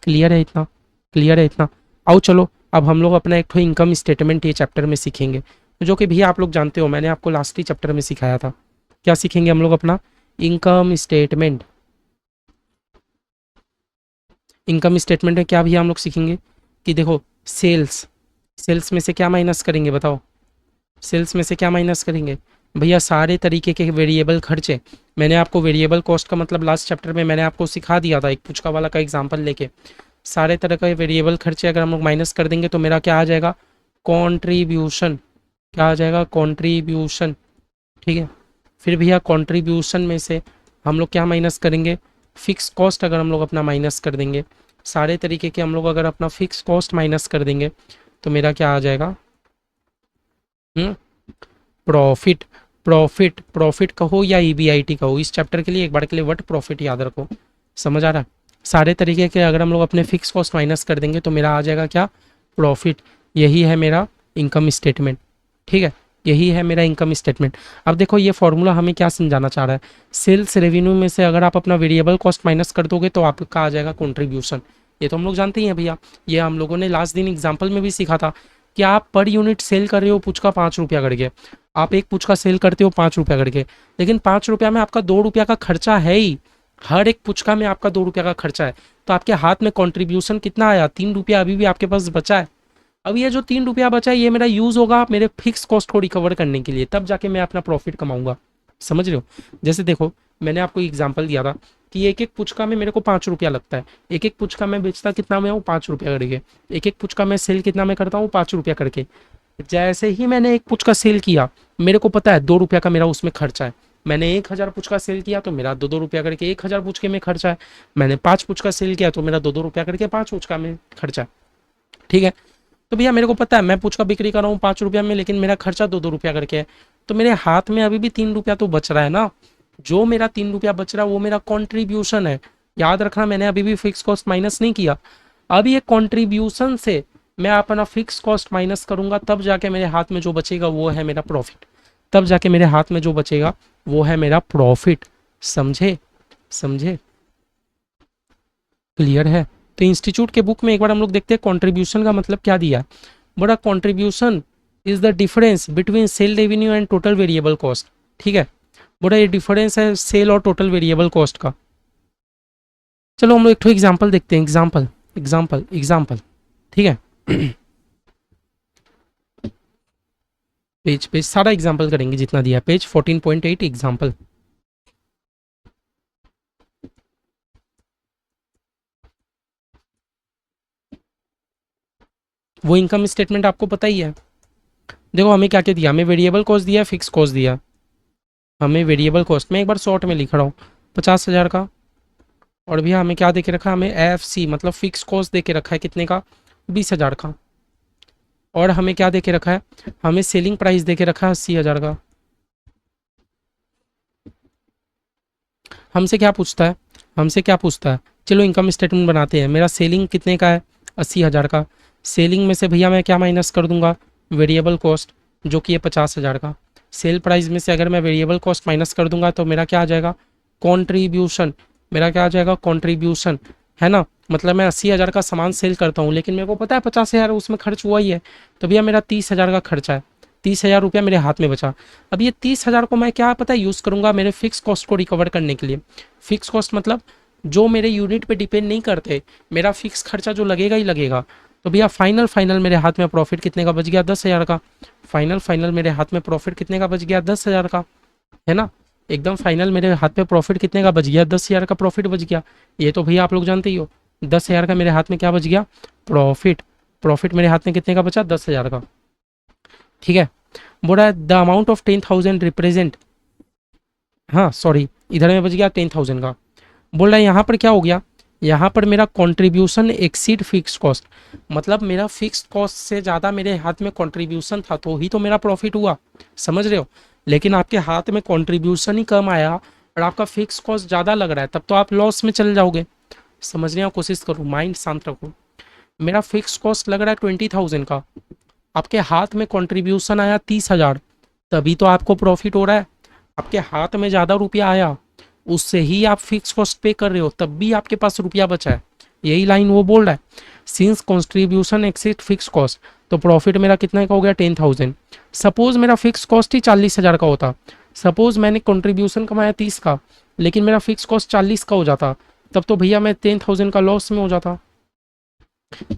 Speaker 1: क्लियर है इतना? क्लियर है इतना? आओ चलो, अब हम लोग अपना एक तो इनकम स्टेटमेंट ये चैप्टर में सीखेंगे, जो कि भैया आप लोग जानते हो मैंने आपको लास्ट ही चैप्टर में सिखाया था। क्या सीखेंगे हम लोग? अपना इनकम स्टेटमेंट। इनकम स्टेटमेंट में क्या भैया हम लोग सीखेंगे कि देखो, सेल्स, सेल्स में से क्या माइनस करेंगे बताओ? सेल्स में से क्या माइनस करेंगे भैया? सारे तरीके के वेरिएबल खर्चे। मैंने आपको वेरिएबल कॉस्ट का मतलब लास्ट चैप्टर में मैंने आपको सिखा दिया था, एक पुचका वाला का एग्जांपल लेके। सारे तरह के वेरिएबल खर्चे अगर हम लोग माइनस कर देंगे तो मेरा क्या आ जाएगा? कॉन्ट्रीब्यूशन। क्या आ जाएगा? कॉन्ट्रीब्यूशन। ठीक है। फिर भैया कॉन्ट्रीब्यूशन में से हम लोग क्या माइनस करेंगे? फिक्स कॉस्ट अगर हम लोग अपना माइनस कर देंगे, सारे तरीके के हम लोग अगर अपना फिक्स कॉस्ट माइनस कर देंगे तो मेरा क्या आ जाएगा? प्रॉफिट। प्रॉफिट, प्रॉफिट कहो या ईबीआईटी कहो, इस चैप्टर के लिए एक बार के लिए वर्ड प्रॉफिट याद रखो। समझ आ रहा है? सारे तरीके के अगर हम लोग अपने फिक्स कॉस्ट माइनस कर देंगे तो मेरा आ जाएगा क्या? प्रॉफिट। यही है मेरा इनकम स्टेटमेंट। ठीक है, यही है मेरा इनकम स्टेटमेंट। अब देखो ये फॉर्मूला हमें क्या समझाना चाह रहा है? सेल्स रेवेन्यू में से अगर आप अपना वेरिएबल कॉस्ट माइनस कर दोगे तो आपका आ जाएगा कंट्रीब्यूशन। ये तो हम लोग जानते ही हैं भैया, ये हम लोगों ने लास्ट दिन एग्जाम्पल में भी सीखा था कि आप पर यूनिट सेल कर रहे हो पुचका 5 रुपया करके। आप एक पुचका सेल करते हो 5 रुपया करके, लेकिन 5 रुपया में आपका 2 रुपया का खर्चा है ही। हर एक पुचका में आपका 2 रुपया का खर्चा है, तो आपके हाथ में कंट्रीब्यूशन कितना आया? 3 रुपया अभी भी आपके पास बचा है। अब ये जो 3 रुपया बचा है ये मेरा यूज होगा मेरे फिक्स कॉस्ट को रिकवर करने के लिए, तब जाके मैं अपना प्रॉफिट कमाऊंगा। समझ रहे हो? जैसे देखो, मैंने आपको एग्जाम्पल दिया था कि एक एक पुचका में मेरे को 5 रुपया लगता है। एक एक पुचका मैं बेचता कितना में हूँ? 5 रुपया करके। एक एक पुचका मैं सेल कितना में करता हूँ? 5 रुपया करके। जैसे ही मैंने एक पुचका सेल किया, मेरे को पता है 2 रुपया का मेरा उसमें खर्चा है। मैंने 1,000 पुचका सेल किया तो मेरा 2-2 रुपया करके 1,000 पुचके में खर्चा है। मैंने 5 पुचका सेल किया तो मेरा 2-2 रुपया करके 5 पुचका में खर्चा है। ठीक है। तो भैया मेरे को पता है मैं पुचका बिक्री कर रहा हूँ 5 रुपया में, लेकिन मेरा खर्चा 2-2 रुपया करके है। तो मेरे हाथ में अभी भी 3 रुपया तो बच रहा है ना। जो मेरा 3 रुपया बच रहा है वो मेरा कॉन्ट्रीब्यूशन है। याद रखना, मैंने अभी भी फिक्स कॉस्ट माइनस नहीं किया। अब ये कॉन्ट्रीब्यूशन से मैं अपना फिक्स कॉस्ट माइनस करूंगा, तब जाके मेरे हाथ में जो बचेगा वो है मेरा प्रॉफिट। तब जाके मेरे हाथ में जो बचेगा वो है मेरा प्रॉफिट। समझे? समझे? क्लियर है? तो इंस्टीट्यूट के बुक में एक बार हम लोग देखते हैं कंट्रीब्यूशन का मतलब क्या दिया है। बड़ा contribution is the difference between sale revenue and total variable cost. ठीक है, बड़ा ये डिफरेंस है सेल और टोटल वेरिएबल कॉस्ट का। चलो हम लोग एक एग्जाम्पल देखते हैं। Example, example, example. ठीक है पेज पेज सारा एग्जाम्पल करेंगे जितना दिया, पेज 14.8 एग्जाम्पल। वो इनकम स्टेटमेंट आपको पता ही है। देखो हमें क्या क्या दिया, हमें वेरिएबल कॉस्ट दिया, फिक्स कॉस्ट दिया। हमें वेरिएबल कॉस्ट में एक बार शॉर्ट में लिख रहा हूँ 50,000 का। और भैया हमें क्या दे के रखा है? हमें एफ सी मतलब फिक्स कॉस्ट दे के रखा है कितने का? 20,000 का। और हमें क्या दे के रखा है? हमें सेलिंग प्राइस दे के रखा है 80,000 का। हमसे क्या पूछता है? हमसे क्या पूछता है? चलो इनकम स्टेटमेंट बनाते हैं। मेरा सेलिंग कितने का है? 80,000 का। सेलिंग में से भैया मैं क्या माइनस कर दूंगा, वेरिएबल कॉस्ट, जो कि है 50,000 का। सेल प्राइस में से अगर मैं वेरिएबल कॉस्ट माइनस कर दूंगा तो मेरा क्या आ जाएगा, कॉन्ट्रीब्यूशन। मेरा क्या आ जाएगा, कॉन्ट्रीब्यूशन, है ना। मतलब मैं 80,000 का सामान सेल करता हूँ, लेकिन मेरे को पता है 50,000 उसमें खर्च हुआ ही है, तो भैया मेरा 30,000 का खर्चा है, 30,000 रुपया मेरे हाथ में बचा। अब ये 30,000 को मैं क्या पता है यूज़ करूँगा मेरे फिक्स कॉस्ट को रिकवर करने के लिए। फिक्स कॉस्ट मतलब जो मेरे यूनिट पे डिपेंड नहीं करते, मेरा फिक्स खर्चा जो लगेगा ही लगेगा। तो भैया फाइनल मेरे हाथ में प्रॉफिट कितने का बच गया, 10,000 का। फाइनल मेरे हाथ में प्रॉफिट कितने का बच गया, 10,000 का, है ना। एकदम फाइनल मेरे हाथ में प्रॉफिट कितने का बच गया, 10,000 का प्रॉफिट बच गया। ये तो भैया आप लोग जानते ही हो, 10,000 का मेरे हाथ में क्या बच गया, प्रॉफिट। प्रॉफिट मेरे हाथ में कितने का बचा, 10,000 का, ठीक है। बोल रहा है द अमाउंट ऑफ 10,000 रिप्रेजेंट, हाँ सॉरी, इधर में बच गया 10,000 का। बोल रहा है यहाँ पर क्या हो गया, यहाँ पर मेरा कंट्रीब्यूशन एक्सीड फिक्स कॉस्ट, मतलब मेरा फिक्स कॉस्ट से ज़्यादा मेरे हाथ में कंट्रीब्यूशन था, तो ही तो मेरा प्रॉफिट हुआ, समझ रहे हो। लेकिन आपके हाथ में कंट्रीब्यूशन ही कम आया और आपका फिक्स कॉस्ट ज़्यादा लग रहा है, तब तो आप लॉस में चले जाओगे। समझने की कोशिश करो, माइंड शांत रखो। मेरा फिक्स कॉस्ट लग रहा है 20,000 का, आपके हाथ में कंट्रीब्यूशन आया 30,000, तभी तो आपको प्रॉफिट हो रहा है। आपके हाथ में ज़्यादा रुपया आया, उससे ही आप फिक्स कॉस्ट पे कर रहे हो, तब भी आपके पास रुपया बचा है। यही लाइन वो बोल रहा है, since contribution exceed fix cost, तो प्रॉफिट मेरा कितने का हो गया, 10,000। सपोज मेरा फिक्स कॉस्ट ही 40,000 का होता, सपोज मैंने कंट्रीब्यूशन कमाया 30 का, लेकिन मेरा फिक्स कॉस्ट 40 का हो जाता, तब तो भैया मैं 10,000 का लॉस में हो जाता,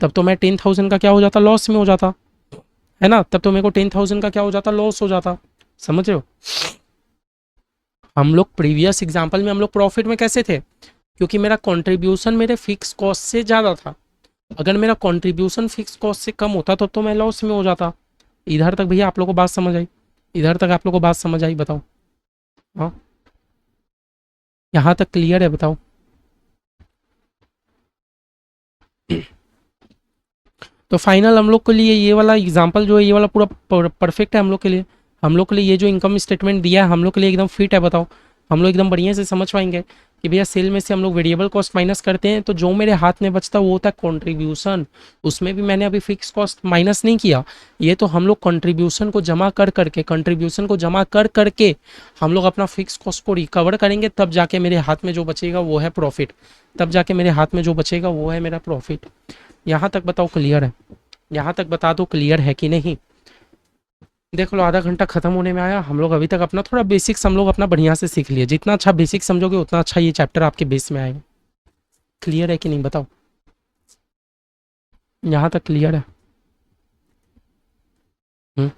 Speaker 1: तब तो मैं 10,000 का क्या हो जाता, लॉस में हो जाता, है ना। तब तो मेरे को 10,000 का क्या हो जाता, लॉस हो जाता, समझ रहे हो। हम लोग प्रीवियस एग्जाम्पल में हम लोग प्रॉफिट में कैसे थे, क्योंकि मेरा कंट्रीब्यूशन मेरे फिक्स कॉस्ट से ज़्यादा था। अगर मेरा कंट्रीब्यूशन फिक्स कॉस्ट से कम होता तो मैं लॉस में हो जाता। इधर तक भैया आप लोगों को बात समझ आई, इधर तक आप लोगों को बात समझ आई, बताओ। हाँ, यहाँ तक क्लियर है, बताओ। तो फाइनल हम लोग के लिए ये वाला एग्जाम्पल जो है, ये वाला पूरा परफेक्ट है हम लोग के लिए। हम लोग के लिए ये जो इनकम स्टेटमेंट दिया है हम लोग के लिए एकदम फिट है, बताओ। हम लोग एकदम बढ़िया से समझ पाएंगे कि भैया सेल में से हम लोग वेरिएबल कॉस्ट माइनस करते हैं, तो जो मेरे हाथ में बचता है वो होता है कॉन्ट्रीब्यूशन। उसमें भी मैंने अभी फिक्स कॉस्ट माइनस नहीं किया, ये तो हम लोग कॉन्ट्रीब्यूशन को जमा कर करके, कंट्रीब्यूशन को जमा कर करके हम लोग अपना फिक्स कॉस्ट को रिकवर करेंगे, तब जाके मेरे हाथ में जो बचेगा वो है प्रॉफिट। तब जाके मेरे हाथ में जो बचेगा वो है मेरा प्रॉफिट। यहाँ तक बताओ क्लियर है, यहाँ तक बता दो क्लियर है कि नहीं। देख लो आधा घंटा खत्म होने में आया, हम लोग अभी तक अपना थोड़ा बेसिक्स हम लोग अपना बढ़िया से सीख लिए। जितना अच्छा बेसिक समझोगे उतना अच्छा ये चैप्टर आपके बेस में आएगा। क्लियर है कि नहीं बताओ, यहाँ तक क्लियर है। हम्म,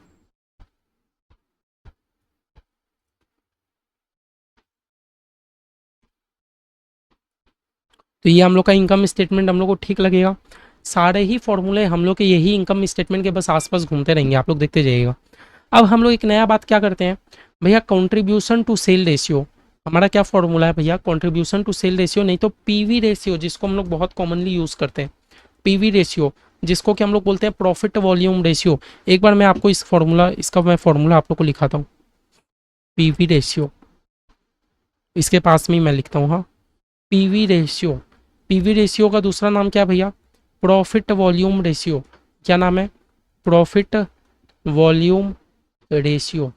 Speaker 1: तो ये हम लोग का इनकम स्टेटमेंट हम लोग को ठीक लगेगा। सारे ही फॉर्मूले हम लोग के यही इनकम स्टेटमेंट के बस आसपास घूमते रहेंगे, आप लोग देखते जाइएगा। अब हम लोग एक नया बात क्या करते हैं भैया, कंट्रीब्यूशन टू सेल रेशियो। हमारा क्या फॉर्मूला है भैया, कंट्रीब्यूशन टू सेल रेशियो, नहीं तो पीवी रेशियो, जिसको हम लोग बहुत कॉमनली यूज करते हैं। पीवी रेशियो, जिसको कि हम लोग बोलते हैं प्रॉफिट वॉल्यूम रेशियो। एक बार मैं आपको इस फॉर्मूला, इसका मैं फॉर्मूला आप लोग को लिखाता हूँ। पीवी रेशियो, इसके पास में ही मैं लिखता हूँ, हाँ। पीवी रेशियो, पीवी रेशियो का दूसरा नाम क्या है भैया, प्रॉफिट वॉल्यूम रेशियो। क्या नाम है, प्रॉफिट वॉल्यूम रेशियो,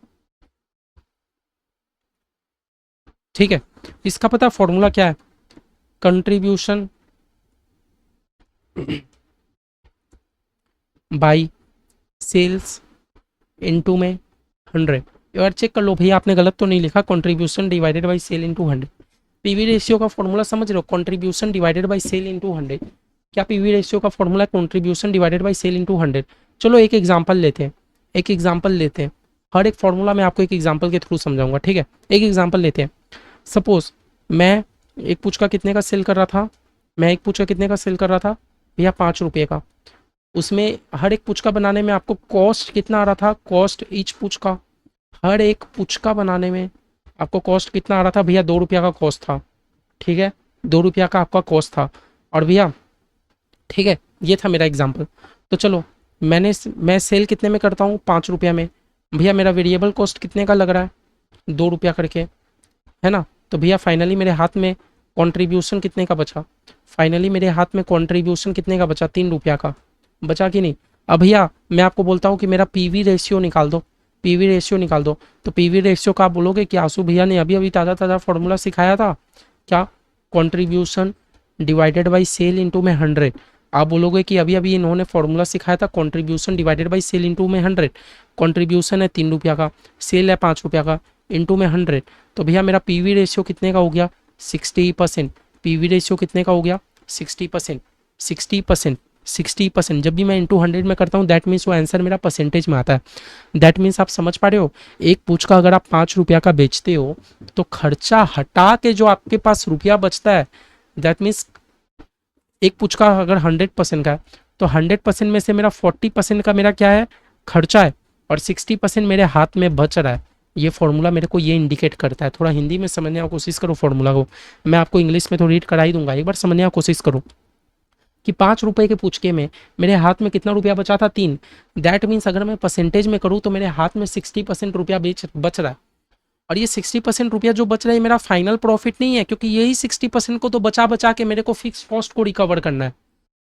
Speaker 1: ठीक है। इसका पता फॉर्मूला क्या है, कंट्रीब्यूशन बाई सेल्स इनटू में 100। यार चेक कर लो भैया आपने गलत तो नहीं लिखा, contribution divided by sale into 100। PV ratio का फॉर्मूला समझ रहे हो, contribution divided by sale into 100। क्या पीवी रेशियो का फॉर्मूला है, contribution divided by sale into 100। चलो एक एग्जांपल लेते हैं, एक एग्जांपल लेते हैं। हर एक फॉर्मूला मैं आपको एक एग्जांपल के थ्रू समझाऊंगा, ठीक है। एक एग्जांपल लेते हैं। सपोज मैं एक पुचका कितने का सेल कर रहा था, मैं एक पुचका कितने का सेल कर रहा था भैया, 5 रुपये का। उसमें हर एक पुचका बनाने में आपको कॉस्ट कितना आ रहा था, कॉस्ट ईच पुचका, हर एक पुचका बनाने में आपको कॉस्ट कितना आ रहा था भैया, 2 रुपया का कॉस्ट था, ठीक है। 2 रुपया का आपका कॉस्ट था। और भैया ठीक है, ये था मेरा एग्जाम्पल। तो चलो मैं सेल कितने में करता हूँ, 5 रुपया में। भैया मेरा वेरिएबल कॉस्ट कितने का लग रहा है, 2 रुपया करके, है ना। तो भैया फाइनली मेरे हाथ में कंट्रीब्यूशन कितने का बचा, फाइनली मेरे हाथ में कंट्रीब्यूशन कितने का बचा, 3 रुपया का। बचा कि नहीं। अब भैया मैं आपको बोलता हूँ कि मेरा पीवी रेशियो निकाल दो, पीवी रेशियो निकाल दो, तो पीवी रेशियो का आप बोलोगे कि आंसू भैया ने अभी अभी ताज़ा ताज़ा फॉर्मूला सिखाया था क्या, contribution divided by sale into में 100। आप बोलोगे कि अभी अभी इन्होंने फॉर्मूला सिखाया था contribution divided by sale into में 100। कंट्रीब्यूशन है 3 रुपया का, सेल है 5 रुपया का, इंटू में 100, तो भैया मेरा पीवी रेशियो कितने का हो गया, 60%। पीवी रेशियो कितने का हो गया, 60%। 60%, 60%। जब भी मैं इंटू 100 में करता हूँ दैट मीन्स वो आंसर मेरा परसेंटेज में आता है। दैट मीन्स आप समझ पा रहे हो, एक पूछ का अगर आप 5 रुपया का बेचते हो तो खर्चा हटा के जो आपके पास रुपया बचता है, दैट मीन्स एक पूछ का अगर 100% का है तो 100% में से मेरा 40% का मेरा क्या है, खर्चा है, और 60% मेरे हाथ में बच रहा है। ये फॉर्मूला मेरे को ये इंडिकेट करता है। थोड़ा हिंदी में समझने की कोशिश करो फॉर्मूला को, मैं आपको इंग्लिश में तो रीड करा ही दूंगा, एक बार समझने की कोशिश करो कि 5 रुपए के पुचके में मेरे हाथ में कितना रुपया बचा था, 3। दैट मीन्स अगर मैं परसेंटेज में करूँ तो मेरे हाथ में 60% रुपया बच रहा है, और ये 60% रुपया जो बच रहा है मेरा फाइनल प्रॉफिट नहीं है, क्योंकि यही 60% को तो बचा बचा के मेरे को फिक्स कॉस्ट को रिकवर करना है।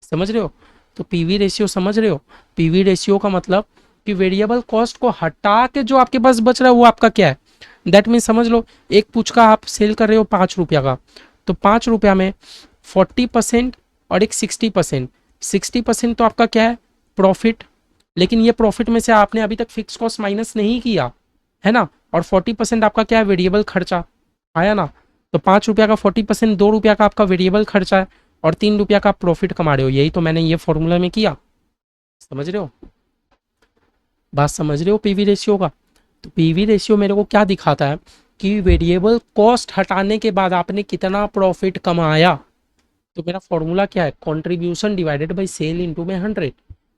Speaker 1: समझ रहे हो, तो पीवी रेशियो समझ रहे हो, पीवी रेशियो का मतलब कि वेरिएबल कॉस्ट को हटा के जो आपके पास बच रहा है वो आपका क्या है। दैट मीन्स समझ लो, एक पुच का आप सेल कर रहे हो 5 रुपया का, तो 5 रुपया में 40% और एक 60%। 60% तो आपका क्या है, प्रॉफिट, लेकिन ये प्रॉफिट में से आपने अभी तक फिक्स कॉस्ट माइनस नहीं किया है ना, और 40% आपका क्या है, वेरिएबल खर्चा आया ना। तो 5 रुपया का 40% 2 रुपया का आपका वेरिएबल खर्चा है, और 3 रुपया का आप प्रॉफिट कमा रहे हो। यही तो मैंने ये फॉर्मूला में किया। समझ रहे हो, बात समझ रहे हो पीवी रेशियो का। तो पीवी रेशियो मेरे को क्या दिखाता है कि वेरिएबल कॉस्ट हटाने के बाद आपने कितना प्रॉफिट कमाया। तो मेरा फॉर्मूला क्या है, contribution divided by sale into में 100।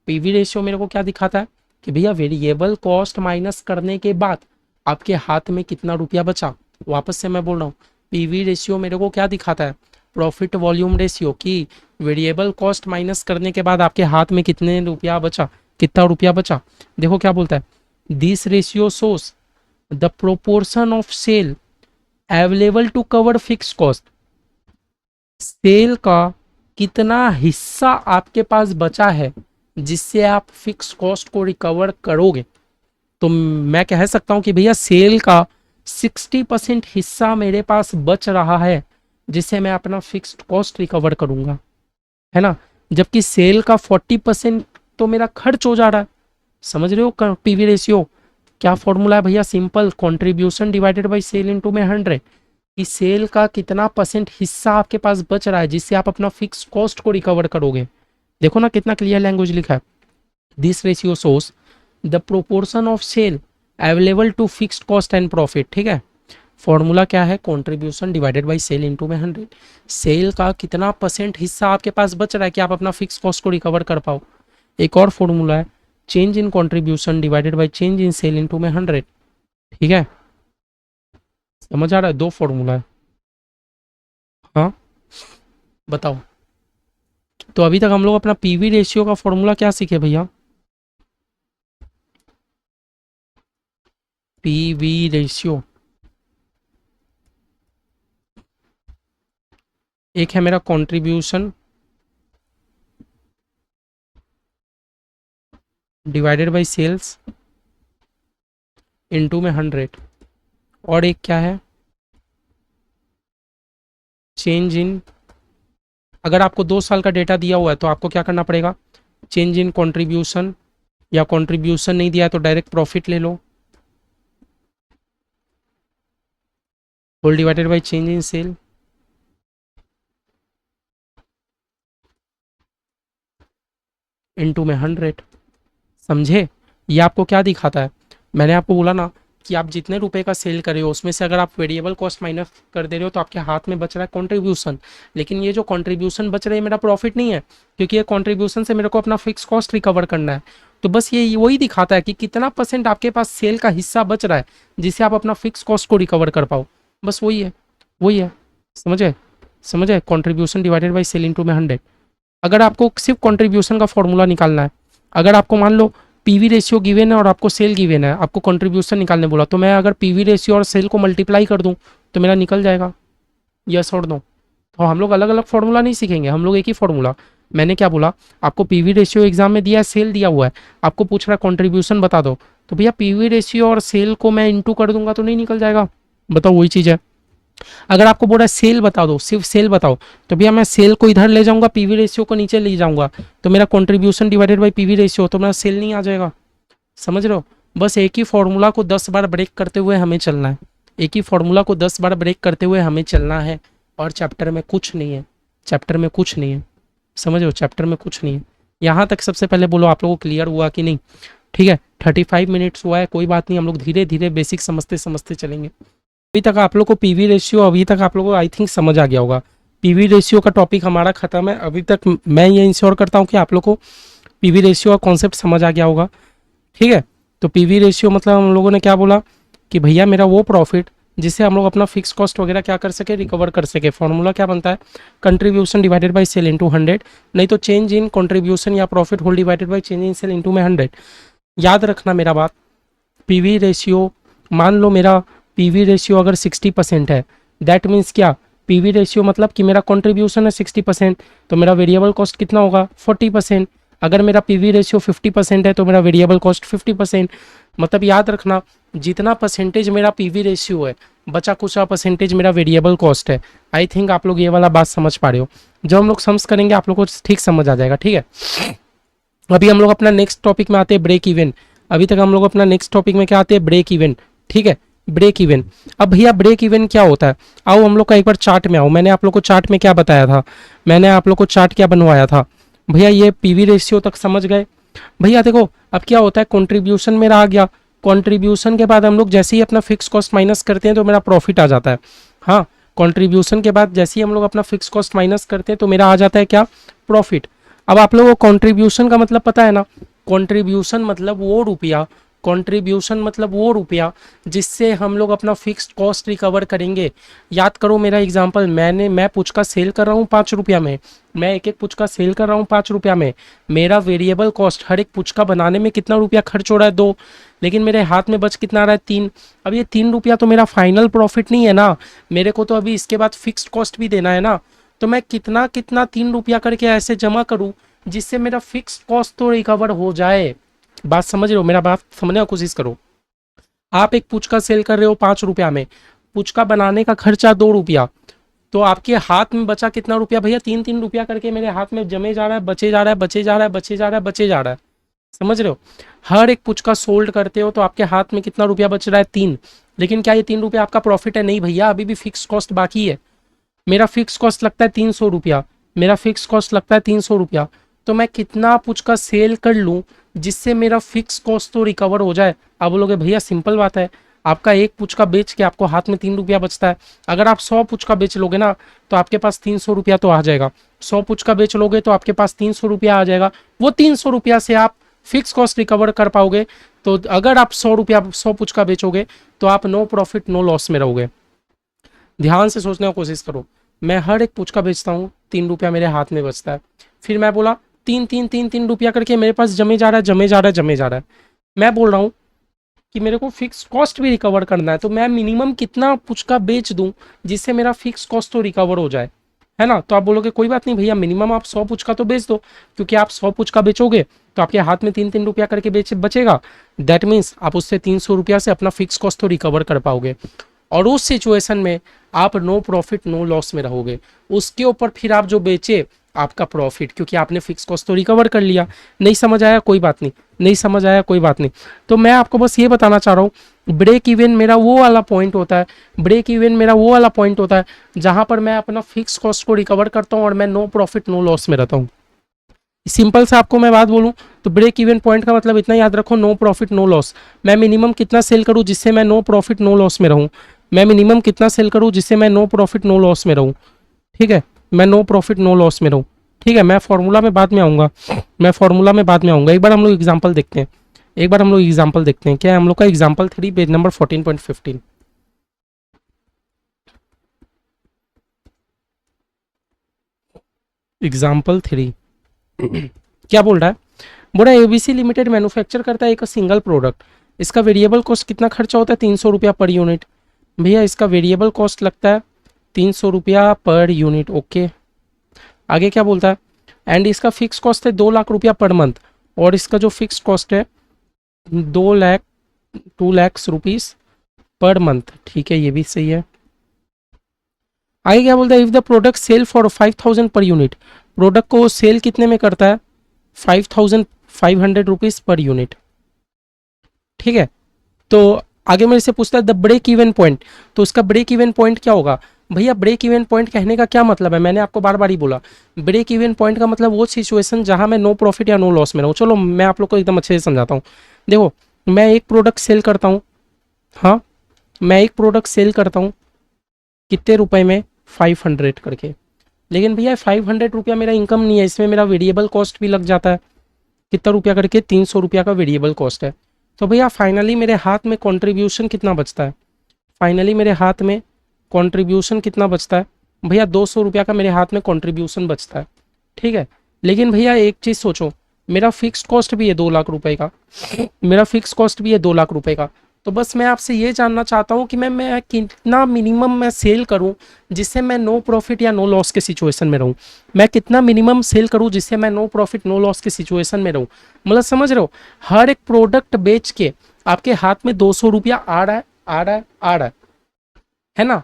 Speaker 1: पीवी रेशियो मेरे को क्या दिखाता है कि भैया वेरिएबल कॉस्ट माइनस करने के बाद आपके हाथ में कितना रुपया बचा। वापस से मैं बोल रहा हूँ, पीवी रेशियो मेरे को क्या दिखाता है, प्रॉफिट वॉल्यूम रेशियो, की वेरिएबल कॉस्ट माइनस करने के बाद आपके हाथ में कितने रुपया बचा, कितना रुपया बचा। देखो क्या बोलता है, this ratio shows the proportion of sale available to cover fix cost. Sale का कितना हिस्सा आपके पास बचा है जिससे आप फिक्स कॉस्ट को रिकवर करोगे। तो मैं कह सकता हूं कि भैया सेल का 60% हिस्सा मेरे पास बच रहा है जिससे मैं अपना फिक्स्ड कॉस्ट रिकवर करूंगा, है ना। जबकि सेल का 40% तो मेरा खर्च हो जा रहा है। समझ रहे हो पीवी रेशियो क्या फॉर्मूला है भैया, simple, contribution divided by sale into में 100, कि सेल का कितना परसेंट हिस्सा आपके पास बच रहा है जिससे आप अपना फिक्स कॉस्ट को रिकवर करोगे। देखो ना कितना क्लियर लैंग्वेज लिखा है, this ratio shows the proportion of sale available to fixed cost and profit. ठीक है, फॉर्मूला क्या है, contribution divided by sale into में 100। सेल का कितना परसेंट हिस्सा आपके पास बच रहा है कि आप अपना फिक्स कॉस्ट को रिकवर कर पाओ। एक और फॉर्मूला है, change in contribution divided by change in sale into में 100। ठीक है, समझ आ रहा है, दो फॉर्मूला है। हाँ बताओ, तो अभी तक हम लोग अपना पीवी रेशियो का फॉर्मूला क्या सीखे भैया, पीवी रेशियो एक है मेरा contribution divided by sales into में 100, और एक क्या है, चेंज इन, अगर आपको 2 साल का डेटा दिया हुआ है तो आपको क्या करना पड़ेगा, चेंज इन कंट्रीब्यूशन, या कंट्रीब्यूशन नहीं दिया है तो डायरेक्ट प्रॉफिट ले लो, whole divided by change in sale into में 100। समझे, ये आपको क्या दिखाता है, मैंने आपको बोला ना कि आप जितने रुपए का सेल कर रहे हो उसमें से अगर आप वेरिएबल कॉस्ट माइनस कर दे रहे हो तो आपके हाथ में बच रहा है कंट्रीब्यूशन। लेकिन ये जो कंट्रीब्यूशन बच रहा है मेरा प्रॉफिट नहीं है, क्योंकि ये कंट्रीब्यूशन से मेरे को अपना फिक्स कॉस्ट रिकवर करना है। तो बस ये वही दिखाता है कि कितना परसेंट आपके पास सेल का हिस्सा बच रहा है जिससे आप अपना फिक्स कॉस्ट को रिकवर कर पाओ। बस वही है, वही है। समझे, समझे, contribution divided by sale into में 100। अगर आपको सिर्फ कंट्रीब्यूशन का फॉर्मूला निकालना है, अगर आपको मान लो पीवी रेशियो गिवन है और आपको सेल गिवन है, आपको कंट्रीब्यूशन निकालने बोला, तो मैं अगर पीवी रेशियो और सेल को मल्टीप्लाई कर दूं तो मेरा निकल जाएगा, यस और नो। तो हम लोग अलग अलग फॉर्मूला नहीं सीखेंगे, हम लोग एक ही फॉर्मूला, मैंने क्या बोला, आपको पीवी रेशियो एग्जाम में दिया है, सेल दिया हुआ है, आपको पूछ रहा है कंट्रीब्यूशन बता दो, तो भैया पीवी रेशियो और सेल को मैं इंटू कर दूंगा तो नहीं निकल जाएगा? बताओ, वही चीज़ है। अगर आपको बोला सेल बता दो, सिर्फ सेल बताओ, तो भैया मैं सेल को इधर ले जाऊंगा, पीवी रेशियो को नीचे ले जाऊंगा, तो मेरा contribution divided by PV ratio, तो मेरा सेल नहीं आ जाएगा। समझ रहे हो? बस एक ही फॉर्मूला को 10 बार ब्रेक करते हुए हमें चलना है, एक ही फॉर्मूला को 10 बार ब्रेक करते हुए हमें चलना है, और चैप्टर में कुछ नहीं है, चैप्टर में कुछ नहीं है। समझ रहे हो? चैप्टर में कुछ नहीं है। यहाँ तक सबसे पहले बोलो आप लोगों को क्लियर हुआ कि नहीं? ठीक है, 35 मिनट्स हुआ है, कोई बात नहीं, हम लोग धीरे धीरे बेसिक समझते समझते चलेंगे। अभी तक आप लोग को पीवी रेशियो, अभी तक आप लोगों को आई थिंक समझ आ गया होगा। पीवी रेशियो का टॉपिक हमारा खत्म है अभी तक। मैं ये इंश्योर करता हूँ कि आप लोग को पीवी रेशियो का कॉन्सेप्ट समझ आ गया होगा। ठीक है, तो पीवी रेशियो मतलब हम लोगों ने क्या बोला कि भैया मेरा वो प्रॉफिट जिससे हम लोग अपना फिक्स कॉस्ट वगैरह क्या कर सके, रिकवर कर सके। फॉर्मूला क्या बनता है? Contribution divided by sale into 100, नहीं तो चेंज इन कंट्रीब्यूशन या profit whole divided by change in sale into में 100। याद रखना मेरा बात, पीवी रेशियो, मान लो मेरा पीवी रेशियो अगर 60% है, दैट मीन्स क्या? पीवी रेशियो मतलब कि मेरा कंट्रीब्यूशन है 60%, तो मेरा वेरिएबल कॉस्ट कितना होगा? 40%। अगर मेरा पीवी रेशियो 50% है तो मेरा वेरिएबल कॉस्ट 50%। मतलब याद रखना, जितना परसेंटेज मेरा पीवी रेशियो है, बचा कुचा परसेंटेज मेरा वेरिएबल कॉस्ट है। आई थिंक आप लोग ये वाला बात समझ पा रहे हो। जब हम लोग सम्स करेंगे आप लोग को ठीक समझ आ जाएगा। ठीक है, अभी हम लोग अपना नेक्स्ट टॉपिक में आते हैं, ब्रेक इवन। अभी तक हम लोग अपना नेक्स्ट टॉपिक में क्या आते हैं? Break even. ठीक है, ब्रेक इवन। अब भैया ब्रेक इवन क्या होता है? आओ हम लोग का एक बार चार्ट में आओ। मैंने आप लोग को चार्ट में क्या बताया था? मैंने आप लोग को चार्ट क्या बनवाया था? भैया ये पीवी रेशियो तक समझ गए? भैया देखो, अब क्या होता है, कंट्रीब्यूशन मेरा आ गया, कंट्रीब्यूशन के बाद हम लोग जैसे ही अपना फिक्स कॉस्ट माइनस करते हैं तो मेरा प्रॉफिट आ जाता है। हाँ, कंट्रीब्यूशन के बाद जैसे ही हम लोग अपना फिक्स कॉस्ट माइनस करते हैं तो मेरा आ जाता है क्या? प्रॉफिट। अब आप लोगों को कंट्रीब्यूशन का मतलब पता है ना? कंट्रीब्यूशन मतलब वो रुपया, कंट्रीब्यूशन मतलब वो रुपया जिससे हम लोग अपना फिक्स्ड कॉस्ट रिकवर करेंगे। याद करो मेरा एग्जांपल, मैं पुचका सेल कर रहा हूँ 5 रुपया में, मैं एक एक पुचका सेल कर रहा हूँ 5 रुपया में। मेरा वेरिएबल कॉस्ट हर एक पुचका बनाने में कितना रुपया खर्च हो रहा है? 2, लेकिन मेरे हाथ में बच कितना आ रहा है? 3। अब ये 3 रुपया तो मेरा फाइनल प्रॉफिट नहीं है ना, मेरे को तो अभी इसके बाद फिक्स्ड कॉस्ट भी देना है ना। तो मैं कितना कितना 3 रुपया करके ऐसे जमा करूँ जिससे मेरा फिक्स्ड कॉस्ट तो रिकवर हो जाए। बात समझ रहे हो? मेरा बात समझने की कोशिश करो। आप एक पुचका सेल कर रहे हो 5 रुपया में, पुचका बनाने का खर्चा 2 रुपया, तो आपके हाथ में बचा कितना रुपया? भैया 3-3 रुपया करके मेरे हाथ में जमे जा रहा है, बचे जा रहा है, बचे जा रहा है, बचे जा रहा है, बचे जा रहा है। समझ रहे हो? हर एक पुचका सोल्ड करते हो तो आपके हाथ में कितना रुपया बच रहा है? 3। लेकिन क्या ये 3 रुपया आपका प्रॉफिट है? नहीं भैया, अभी भी फिक्स कॉस्ट बाकी है। मेरा फिक्स कॉस्ट लगता है 300 रुपया, मेरा फिक्स कॉस्ट लगता है 300 रुपया, तो मैं कितना पुचका सेल कर लूँ जिससे मेरा फिक्स कॉस्ट तो रिकवर हो जाए। आप बोलोगे भैया सिंपल बात है, आपका एक पुचका बेच के आपको हाथ में 3 रुपया बचता है। अगर आप 100 पुचका बेच लोगे ना तो आपके पास 300 रुपया तो आ जाएगा। 100 पुचका बेच लोगे तो आपके पास 300 रुपया आ जाएगा। वो 300 रुपया से आप फिक्स कॉस्ट रिकवर कर पाओगे। तो अगर आप 100 पुचका बेचोगे तो आप नो प्रॉफिट नो लॉस में रहोगे। ध्यान से सोचने की कोशिश करो। मैं हर एक पुचका बेचता हूँ, 3 रुपया मेरे हाथ में बचता है। फिर मैं बोला 3 रुपया करके मेरे पास जमे जा रहा है, जमे जा रहा है, जमे जा रहा है। मैं बोल रहा हूँ कि मेरे को फिक्स कॉस्ट भी रिकवर करना है, तो मैं मिनिमम कितना पुचका बेच दूं जिससे मेरा फिक्स कॉस्ट तो रिकवर हो जाए, है ना? तो आप बोलोगे कोई बात नहीं भैया, मिनिमम आप 100 पुचका तो बेच दो, क्योंकि आप 100 पुचका बेचोगे तो आपके हाथ में 3-3 रुपया करके बचेगा। दैट मीन्स आप उससे 300 रुपया से अपना फिक्स कॉस्ट तो रिकवर कर पाओगे, और उस सिचुएशन में आप नो प्रॉफिट नो लॉस में रहोगे। उसके ऊपर फिर आप जो बेचे आपका प्रॉफिट, क्योंकि आपने फिक्स कॉस्ट तो रिकवर कर लिया। नहीं समझ आया? कोई बात नहीं, नहीं समझ आया? कोई बात नहीं। तो मैं आपको बस ये बताना चाह रहा हूँ, ब्रेक इवन मेरा वो वाला पॉइंट होता है, ब्रेक इवन मेरा वो वाला पॉइंट होता है जहां पर मैं अपना फिक्स कॉस्ट को रिकवर करता हूँ और मैं नो प्रॉफिट नो लॉस में रहता हूँ। सिंपल से आपको मैं बात बोलूं तो ब्रेक इवन पॉइंट का मतलब इतना याद रखो, नो प्रॉफिट नो लॉस। मैं मिनिमम कितना सेल करूं जिससे मैं नो प्रॉफिट नो लॉस में रहूं? मैं मिनिमम कितना सेल करूं जिससे मैं नो प्रॉफिट नो लॉस में रहूं? ठीक है, मैं नो प्रॉफिट नो लॉस में रहूं। ठीक है, मैं फॉर्मूला में बाद में आऊँगा, मैं फॉर्मूला में बाद में आऊँगा। एक बार हम लोग एग्जाम्पल देखते हैं, एक बार हम लोग एग्जाम्पल देखते हैं। क्या है हम लोग का? Example 3 page number 14.15। एग्जाम्पल 3 क्या बोल रहा है? बोल रहा है एबीसी लिमिटेड मैन्युफैक्चर करता है एक सिंगल प्रोडक्ट, इसका वेरिएबल कॉस्ट कितना खर्चा होता है? 300 रुपया पर यूनिट। भैया इसका वेरिएबल कॉस्ट लगता है 300 रुपया पर यूनिट। ओके, आगे क्या बोलता है? एंड इसका फिक्स कॉस्ट है 2 लाख रुपया पर मंथ, और इसका जो फिक्स कॉस्ट है 2 लाख रुपीज पर मंथ। ठीक है, ये भी सही है। आगे क्या बोलता है, if the product sell for 5000 per unit, product को सेल कितने में करता है, 5500 रुपीज पर यूनिट। ठीक है, तो आगे मेरे से पूछता है द ब्रेक इवन पॉइंट, तो उसका ब्रेक इवन पॉइंट क्या होगा। भैया ब्रेक इवन पॉइंट कहने का क्या मतलब है, मैंने आपको बार बार ही बोला, ब्रेक इवन पॉइंट का मतलब वो सिचुएशन जहां मैं नो प्रॉफिट या नो लॉस में रहूँ। चलो मैं आप लोग को एकदम अच्छे से समझाता हूँ। देखो मैं एक प्रोडक्ट सेल करता हूँ, हाँ मैं एक प्रोडक्ट सेल करता हूँ कितने रुपए में, 500 करके, लेकिन भैया 500 रुपया मेरा इनकम नहीं है, इसमें मेरा वेरिएबल कॉस्ट भी लग जाता है। कितना रुपया करके, 300 रुपया का वेरिएबल कॉस्ट है। तो भैया फाइनली मेरे हाथ में कंट्रीब्यूशन कितना बचता है, फाइनली मेरे हाथ में कंट्रीब्यूशन कितना बचता है भैया, 200 रुपया का मेरे हाथ में कंट्रीब्यूशन बचता है। ठीक है, लेकिन भैया एक चीज़ सोचो, मेरा फिक्स्ड कॉस्ट भी है 2 लाख रुपए का, मेरा फिक्स कॉस्ट भी है 2 लाख रुपए का। तो बस मैं आपसे ये जानना चाहता हूँ कि मैं कितना मिनिमम मैं सेल करूँ जिससे मैं नो प्रॉफिट या नो लॉस के सिचुएशन में रहूँ, मैं कितना मिनिमम सेल करूँ जिससे मैं नो प्रॉफिट नो लॉस के सिचुएशन में रहूँ। मतलब समझ रहे हो, हर एक प्रोडक्ट बेच के आपके हाथ में 200 रुपया आ रहा है, आ रहा है, आ रहा है ना।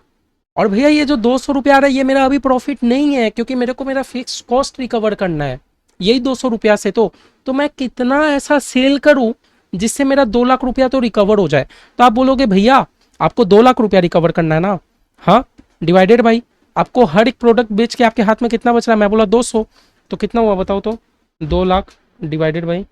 Speaker 1: और भैया ये जो 200 रुपया आ रहा है ये मेरा अभी प्रॉफिट नहीं है, क्योंकि मेरे को मेरा फिक्स कॉस्ट रिकवर करना है यही 200 रुपया से। तो मैं कितना ऐसा सेल करूं जिससे मेरा 2 लाख रुपया तो रिकवर हो जाए। तो आप बोलोगे भैया आपको 2 लाख रुपया रिकवर करना है ना, हाँ डिवाइडेड बाई आपको हर एक प्रोडक्ट बेच के आपके हाथ में कितना बच रहा है, मैं बोला 200, तो कितना हुआ बताओ तो, 2 लाख डिवाइडेड बाई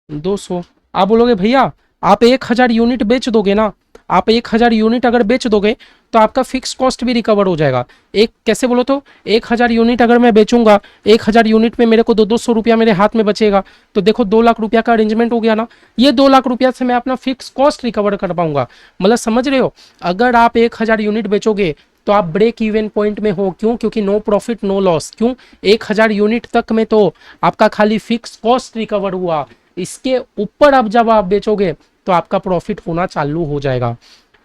Speaker 1: 200। आप बोलोगे भैया आप 1000 यूनिट बेच दोगे ना, आप 1000 यूनिट अगर बेच दोगे तो आपका फिक्स कॉस्ट भी रिकवर हो जाएगा। एक कैसे बोलो तो, 1000 यूनिट अगर मैं बेचूंगा, 1000 यूनिट में मेरे को 200 रुपया मेरे हाथ में बचेगा, तो देखो 2 लाख रुपया का अरेंजमेंट हो गया ना। ये 2 लाख रुपया से मैं अपना फिक्स कॉस्ट रिकवर कर पाऊंगा। मतलब समझ रहे हो, अगर आप 1000 यूनिट बेचोगे तो आप ब्रेक इवन पॉइंट में हो, क्यों, क्योंकि नो प्रॉफिट नो लॉस। क्यों, 1000 यूनिट तक में तो आपका खाली फिक्स कॉस्ट रिकवर हुआ, इसके ऊपर अब जब आप बेचोगे तो आपका प्रॉफिट होना चालू हो जाएगा।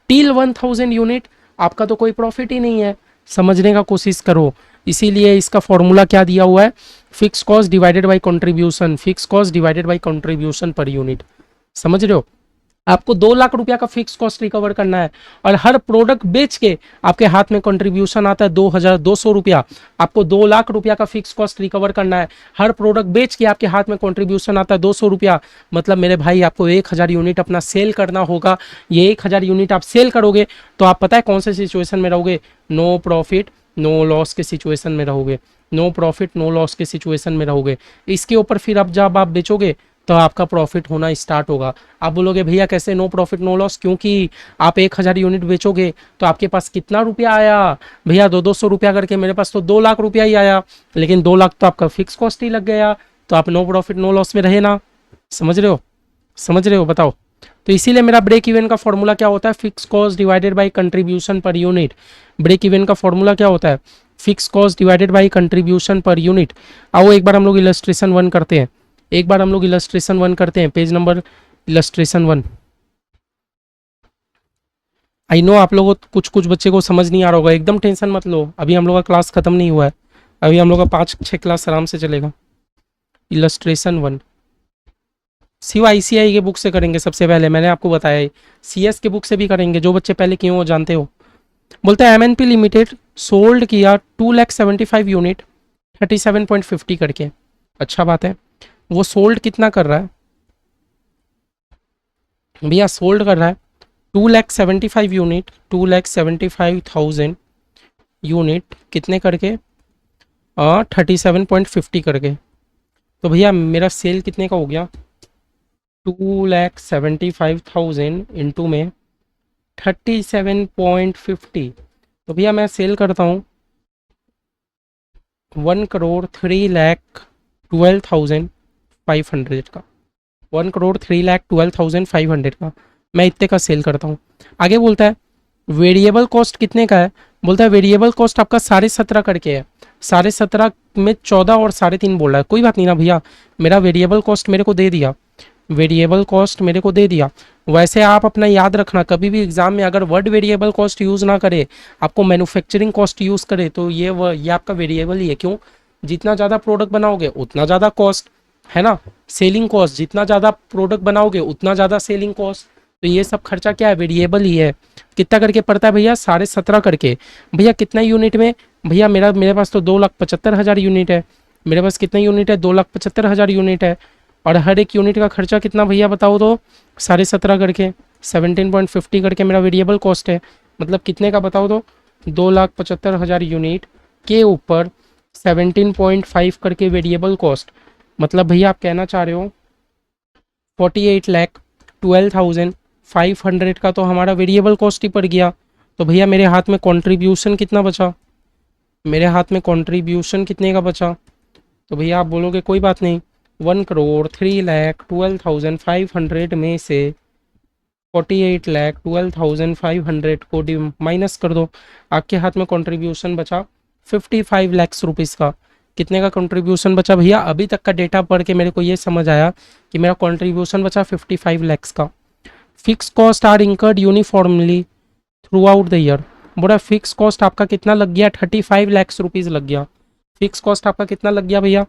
Speaker 1: टिल 1000 यूनिट आपका तो कोई प्रॉफिट ही नहीं है, समझने का कोशिश करो। इसीलिए इसका फॉर्मूला क्या दिया हुआ है, fix cost divided by contribution, fix cost divided by contribution per unit. समझ रहे हो, आपको 2 लाख रुपया का फिक्स कॉस्ट रिकवर करना है, और हर प्रोडक्ट बेच के आपके हाथ में कंट्रीब्यूशन आता है 2200 रुपया, आपको 2 लाख रुपया का फिक्स कॉस्ट रिकवर करना है। हर प्रोडक्ट बेच के आपके हाथ में कंट्रीब्यूशन आता है 200 रुपया, मतलब मेरे भाई आपको 1000 यूनिट अपना सेल करना होगा। ये 1000 यूनिट आप सेल करोगे तो आप पता है कौन से सिचुएशन में रहोगे, नो प्रॉफिट नो लॉस के सिचुएशन में रहोगे, नो प्रॉफिट नो लॉस के सिचुएशन में रहोगे। इसके ऊपर फिर अब जब आप बेचोगे तो आपका प्रॉफिट होना स्टार्ट होगा। आप बोलोगे भैया कैसे नो प्रॉफिट नो लॉस, क्योंकि आप 1000 यूनिट बेचोगे तो आपके पास कितना रुपया आया भैया, 200 रुपया करके, मेरे पास तो 2 लाख रुपया ही आया, लेकिन 2 लाख तो आपका फिक्स कॉस्ट ही लग गया, तो आप नो प्रॉफिट नो लॉस में रहे ना। समझ रहे हो, समझ रहे हो, बताओ। तो इसीलिए मेरा ब्रेक इवन का फॉर्मूला क्या होता है, fix cost divided by contribution per unit. Break even का फॉर्मूला क्या होता है, fix cost divided by contribution per unit. आओ एक बार हम लोग इलस्ट्रेशन 1 करते हैं, एक बार हम लोग इलस्ट्रेशन 1 करते हैं, page number illustration 1। I know आप लोगों को कुछ बच्चे को समझ नहीं आ रहा होगा, एकदम टेंशन मत लो, अभी हम लोग का क्लास खत्म नहीं हुआ है, अभी हम लोग का 5-6 क्लास आराम से चलेगा। इलस्ट्रेशन 1 सिर्फ ICI के बुक से करेंगे सबसे पहले, मैंने आपको बताया है CS के बुक से भी करेंगे, जो बच्चे पहले किए हो जानते हो। बोलते हैं MNP लिमिटेड सोल्ड किया 2,75,000 यूनिट 37.50 करके। अच्छा बात है, वो सोल्ड कितना कर रहा है भैया, सोल्ड कर रहा है 2,75,000 यूनिट, 2,75,000 यूनिट कितने करके, 37.50 करके। तो भैया मेरा सेल कितने का हो गया, 2,75,000 इंटू में 37.50, तो भैया मैं सेल करता हूँ 1,03,12,500 का, 1,03,12,500 का मैं इतने का सेल करता हूँ। आगे बोलता है वेरिएबल कॉस्ट कितने का है, बोलता है वेरिएबल कॉस्ट आपका 17.5 करके है, 17.5 में 14 और 3.5 बोल रहा है। कोई बात नहीं ना भैया, मेरा वेरिएबल कॉस्ट मेरे को दे दिया, वेरिएबल कॉस्ट मेरे को दे दिया। वैसे आप अपना याद रखना, कभी भी एग्जाम में अगर वर्ड वेरिएबल कॉस्ट यूज़ ना करे, आपको मैन्युफैक्चरिंग कॉस्ट यूज़ करे, तो ये आपका वेरिएबल ही है। क्यों, जितना ज़्यादा प्रोडक्ट बनाओगे उतना ज़्यादा कॉस्ट, है ना। सेलिंग कॉस्ट, जितना ज़्यादा प्रोडक्ट बनाओगे उतना ज़्यादा सेलिंग कॉस्ट। तो ये सब खर्चा क्या है, वेरिएबल ही है। कितना करके पड़ता है भैया, 17.5 करके। भैया कितना यूनिट में, भैया मेरे पास तो 2,75,000 यूनिट है। मेरे पास कितना यूनिट है, 2,75,000 यूनिट है। और हर एक यूनिट का खर्चा कितना भैया बताओ तो, 17.5 करके, 17.50 करके मेरा वेरिएबल कॉस्ट है। मतलब कितने का बताओ तो, 2,75,000 यूनिट के ऊपर 17.5 करके वेरिएबल कॉस्ट। मतलब भैया आप कहना चाह रहे हो 48,12,500 का तो हमारा वेरिएबल कॉस्ट ही पड़ गया। तो भैया मेरे हाथ में कंट्रीब्यूशन कितना बचा, मेरे हाथ में कंट्रीब्यूशन कितने का बचा। तो भैया आप बोलोगे कोई बात नहीं, 1,03,12,500 में से 48,12,500 को माइनस कर दो। आपके हाथ में कंट्रीब्यूशन बचा 55 लाख रुपीज़ का। कितने का कंट्रीब्यूशन बचा भैया, अभी तक का डेटा पढ़ के मेरे को ये समझ आया कि मेरा कंट्रीब्यूशन बचा 55 लाख का। Fix cost are incurred uniformly throughout the year. बोला फिक्स कॉस्ट आपका कितना लग गया, 35 लाख रुपीज़ लग गया। फिक्स कॉस्ट आपका कितना लग गया भैया,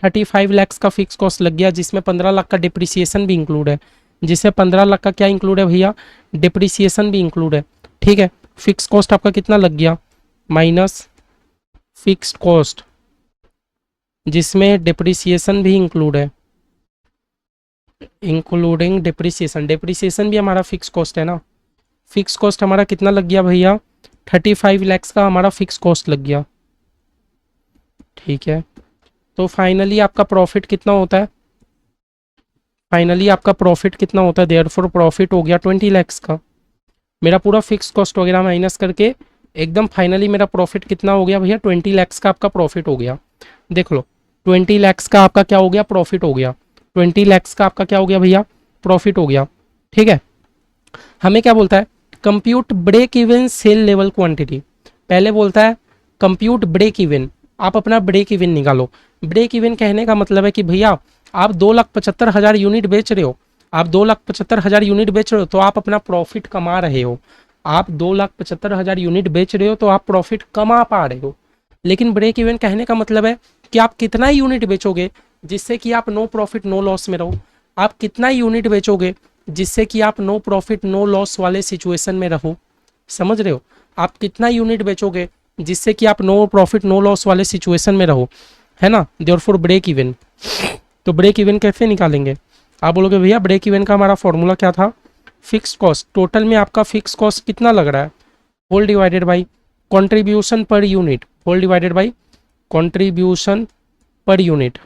Speaker 1: 35 लाख का फिक्स कॉस्ट लग गया, जिसमें 15 लाख का डिप्रिसिएशन भी इंक्लूड है। जिससे 15 लाख का क्या इंक्लूड है भैया, डिप्रिसिएशन भी इंक्लूड है। ठीक है, फिक्स कॉस्ट आपका कितना लग गया, माइनस फिक्स्ड कॉस्ट जिसमें डिप्रिसिएशन भी इंक्लूड है, इंक्लूडिंग डिप्रिसिएशन। डिप्रिसिएशन भी हमारा फिक्स कॉस्ट है ना। फिक्स कॉस्ट हमारा कितना लग गया भैया, 35 लाख का हमारा फिक्स कॉस्ट लग गया। ठीक है, तो फाइनली आपका प्रॉफिट कितना होता है, फाइनली आपका प्रॉफिट कितना होता है, देयरफॉर प्रॉफिट हो गया 20 लाख का। मेरा पूरा फिक्स कॉस्ट वगैरह माइनस करके एकदम फाइनली मेरा प्रॉफिट कितना हो गया भैया, 20 लाख का आपका प्रॉफिट हो गया। देख लो 20 लाख का आपका क्या हो गया, प्रॉफिट हो गया। 20 लाख का आपका क्या हो गया भैया, प्रॉफिट हो गया। ठीक है, हमें क्या बोलता है, compute break even sale level quantity. पहले बोलता है कंप्यूट ब्रेक इवन, आप अपना ब्रेक इवन निकालो। ब्रेक इवन कहने का मतलब है कि भैया आप 2,75,000 यूनिट बेच रहे हो, आप 2,75,000 यूनिट बेच रहे हो तो आप अपना प्रॉफिट कमा रहे हो। आप 2,75,000 यूनिट बेच रहे हो तो आप प्रॉफिट कमा पा रहे हो। लेकिन ब्रेक इवन कहने का मतलब है कि आप कितना यूनिट बेचोगे जिससे कि आप नो प्रॉफिट नो लॉस में रहो। आप कितना यूनिट बेचोगे जिससे कि आप नो प्रॉफिट नो लॉस वाले सिचुएशन में रहो। समझ रहे हो, आप कितना यूनिट बेचोगे जिससे कि आप नो प्रॉफिट नो लॉस वाले सिचुएशन में रहो, है ना। Therefore break even. तो ब्रेक इवन कैसे निकालेंगे, आप बोलोगे भैया ब्रेक इवन का हमारा फॉर्मूला क्या था, फिक्स कॉस्ट, टोटल में आपका फिक्स कॉस्ट कितना लग रहा है, whole divided by contribution per unit, whole divided by contribution per unit,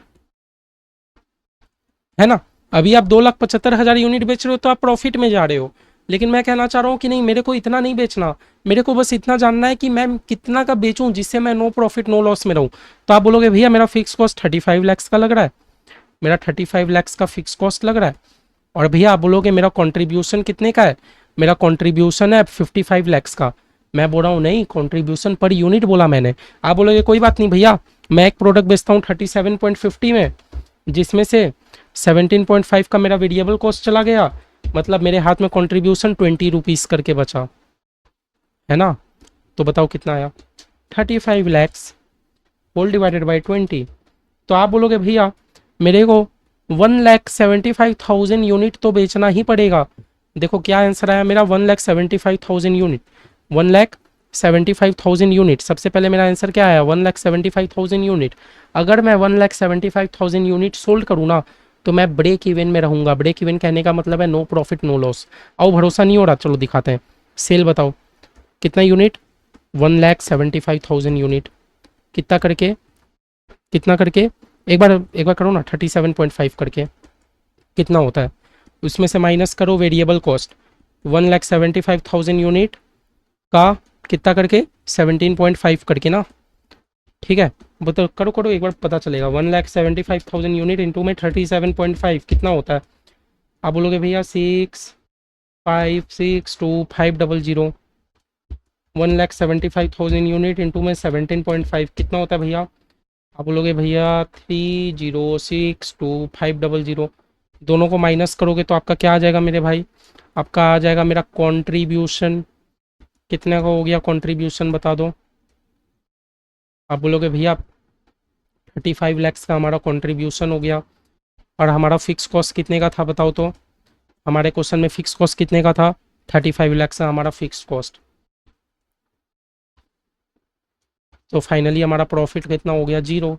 Speaker 1: है ना। अभी आप 2,75,000 यूनिट बेच रहे हो तो आप प्रॉफिट में जा रहे हो। लेकिन मैं कहना चाह रहा हूँ कि नहीं, मेरे को इतना नहीं बेचना, मेरे को बस इतना जानना है कि मैं कितना का बेचूं जिससे मैं नो प्रॉफिट नो लॉस में रहूं। तो आप बोलोगे भैया मेरा फिक्स कॉस्ट 35 लाख का लग रहा है, मेरा 35 लाख का फिक्स कॉस्ट लग रहा है। और भैया आप बोलोगे मेरा कंट्रीब्यूशन कितने का है, मेरा कंट्रीब्यूशन है 55 लाख का। मैं बोल रहा हूँ नहीं, कंट्रीब्यूशन पर यूनिट बोला मैंने। आप बोलोगे कोई बात नहीं भैया, मैं एक प्रोडक्ट बेचता हूँ 37.50 में, जिसमें से 17.5 का मेरा वेरिएबल कॉस्ट चला गया, मतलब मेरे हाथ में कंट्रीब्यूशन 20 रुपीज़ करके बचा, है ना। तो बताओ कितना आया, 35 लैक्स होल डिवाइडेड बाई 20। तो आप बोलोगे भैया मेरे को 1,75,000 यूनिट तो बेचना ही पड़ेगा। देखो क्या आंसर आया मेरा, 1,75,000 यूनिट, 1,75,000 यूनिट। सबसे पहले मेरा आंसर क्या आया, 1,75,000 यूनिट। अगर मैं 1,75,000 यूनिट सोल्ड करूँ ना तो मैं ब्रेक इवन में रहूँगा। ब्रेक इवन कहने का मतलब है नो प्रॉफिट नो लॉस। आओ भरोसा नहीं हो रहा, चलो दिखाते हैं। सेल बताओ कितना यूनिट, 1,75,000 यूनिट, कितना करके, कितना करके, एक बार करो ना, 37.5 करके कितना होता है, उसमें से माइनस करो वेरिएबल कॉस्ट। 1,75,000 यूनिट का कितना करके, 17.5 करके ना। ठीक है, बताओ, करो करो एक बार पता चलेगा। 1,75,000 यूनिट इंटू में 37.5 कितना होता है। आप बोलोगे भैया 6,562,500। 1,75,000 यूनिट इंटू में 17.5 कितना होता है भैया। आप बोलोगे भैया 3,062,500। दोनों को माइनस करोगे तो आपका क्या आ जाएगा मेरे भाई, आपका आ जाएगा मेरा कंट्रीब्यूशन। कितने का हो गया कंट्रीब्यूशन बता दो। आप बोलोगे भैया 35 लैक्स का हमारा कंट्रीब्यूशन हो गया। और हमारा फिक्स कॉस्ट कितने का था बताओ तो, हमारे क्वेश्चन में फिक्स कॉस्ट कितने का था, 35 लैक्स का हमारा फिक्स कॉस्ट। तो फाइनली हमारा प्रॉफिट कितना हो गया, जीरो।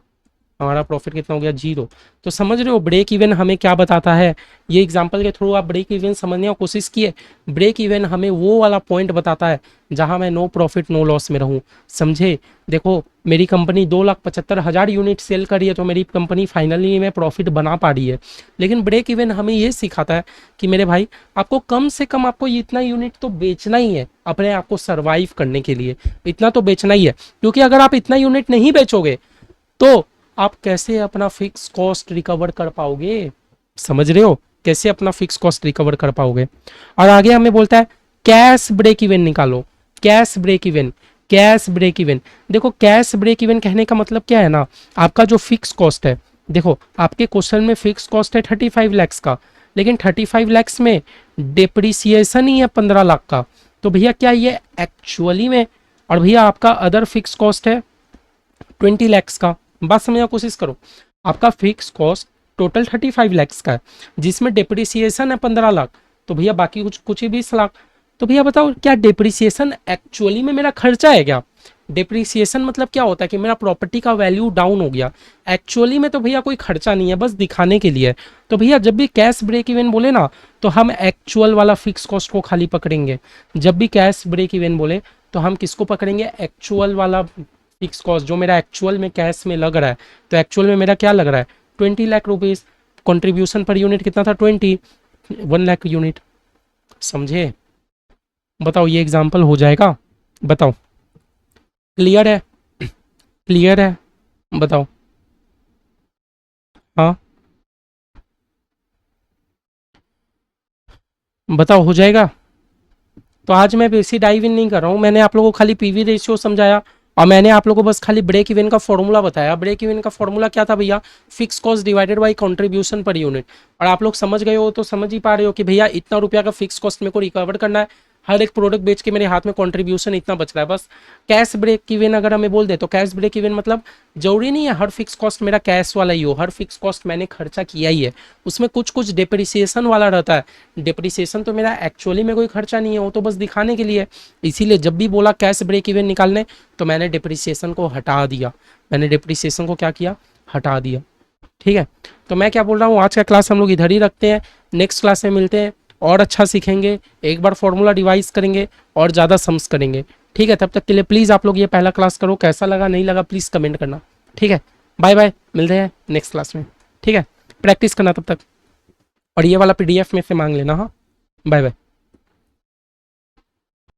Speaker 1: हमारा प्रॉफिट कितना हो गया, जीरो। तो समझ रहे हो ब्रेक इवन हमें क्या बताता है, ये एग्जांपल के थ्रू आप ब्रेक इवन समझने की कोशिश किए। ब्रेक इवन हमें वो वाला पॉइंट बताता है जहां मैं नो प्रॉफिट नो लॉस में रहूं, समझे। देखो मेरी कंपनी 2,75,000 यूनिट सेल कर रही है, तो मेरी कंपनी फाइनली में प्रॉफिट बना पा रही है। लेकिन ब्रेक इवन हमें ये सिखाता है कि मेरे भाई आपको कम से कम आपको इतना यूनिट तो बेचना ही है अपने आप को सर्वाइव करने के लिए, इतना तो बेचना ही है। क्योंकि अगर आप इतना यूनिट नहीं बेचोगे तो आप कैसे अपना फिक्स कॉस्ट रिकवर कर पाओगे, समझ रहे हो, कैसे अपना फिक्स कॉस्ट रिकवर कर पाओगे। और आगे हमें बोलता है कैश ब्रेक इवन निकालो, cash break even, cash break even. देखो कैश ब्रेक इवन कहने का मतलब क्या है ना, आपका जो फिक्स कॉस्ट है, देखो आपके क्वेश्चन में फिक्स कॉस्ट है 35 लैक्स का, लेकिन 35 लैक्स में डिप्रिसिएशन ही है 15 लाख का। तो भैया क्या ये एक्चुअली में, और भैया आपका अदर फिक्स कॉस्ट है 20 लैक्स का। बात समझने की कोशिश करो, आपका फिक्स कॉस्ट टोटल 35 लैक्स का है, जिसमें डिप्रिसिएशन है 15 लाख, तो भैया बाकी कुछ ही 20 लाख। तो भैया बताओ क्या डिप्रिसिएशन एक्चुअली में मेरा खर्चा है क्या। डिप्रिसिएशन मतलब क्या होता है कि मेरा प्रॉपर्टी का वैल्यू डाउन हो गया, एक्चुअली में तो भैया कोई खर्चा नहीं है, बस दिखाने के लिए। तो भैया जब भी कैश ब्रेक इवन बोले ना, तो हम एक्चुअल वाला फिक्स कॉस्ट को खाली पकड़ेंगे। जब भी कैश ब्रेक इवन बोले तो हम किसको पकड़ेंगे, एक्चुअल वाला फिक्स कॉस्ट जो मेरा एक्चुअल में कैश में लग रहा है। तो एक्चुअल में मेरा क्या लग रहा है, 20 lakh rupees. Contribution per unit कितना था, 1 लाख यूनिट, समझे। बताओ ये एग्जांपल हो जाएगा, बताओ क्लियर है, क्लियर है, बताओ। हाँ बताओ हो जाएगा। तो आज मैं बेसी डाइव इन नहीं कर रहा हूँ, मैंने आप लोगों को खाली पीवी रेशियो समझाया और मैंने आप लोगों को बस खाली ब्रेक इवन का फॉर्मूला बताया। ब्रेक इवन का फॉर्मूला क्या था भैया, fix cost divided by contribution per unit. और आप लोग समझ गए हो तो समझ ही पा रहे हो कि भैया इतना रुपया का फिक्स कॉस्ट मेरे को रिकवर करना है, हर एक प्रोडक्ट बेच के मेरे हाथ में कंट्रीब्यूशन इतना बच रहा है। बस कैश ब्रेक इवन अगर हमें बोल दे तो कैश ब्रेक इवन मतलब जरूरी नहीं है हर फिक्स कॉस्ट मेरा कैश वाला ही हो, हर फिक्स कॉस्ट मैंने खर्चा किया ही है, उसमें कुछ कुछ डिप्रिसिएशन वाला रहता है। डिप्रिसिएशन तो मेरा एक्चुअली में कोई खर्चा नहीं है, वो तो बस दिखाने के लिए। इसीलिए जब भी बोला कैश ब्रेक इवन निकालने तो मैंने डिप्रिसिएशन को हटा दिया, मैंने डिप्रिसिएशन को क्या किया, हटा दिया। ठीक है, तो मैं क्या बोल रहा हूँ, आज का क्लास हम लोग इधर ही रखते हैं, नेक्स्ट क्लास में मिलते हैं और अच्छा सीखेंगे, एक बार फॉर्मूला डिवाइस करेंगे और ज़्यादा सम्स करेंगे। ठीक है, तब तक के लिए प्लीज़ आप लोग ये पहला क्लास करो, कैसा लगा नहीं लगा प्लीज़ कमेंट करना। ठीक है, बाय बाय, मिलते हैं नेक्स्ट क्लास में। ठीक है, प्रैक्टिस करना तब तक, और ये वाला PDF में से मांग लेना। हाँ, बाय बाय।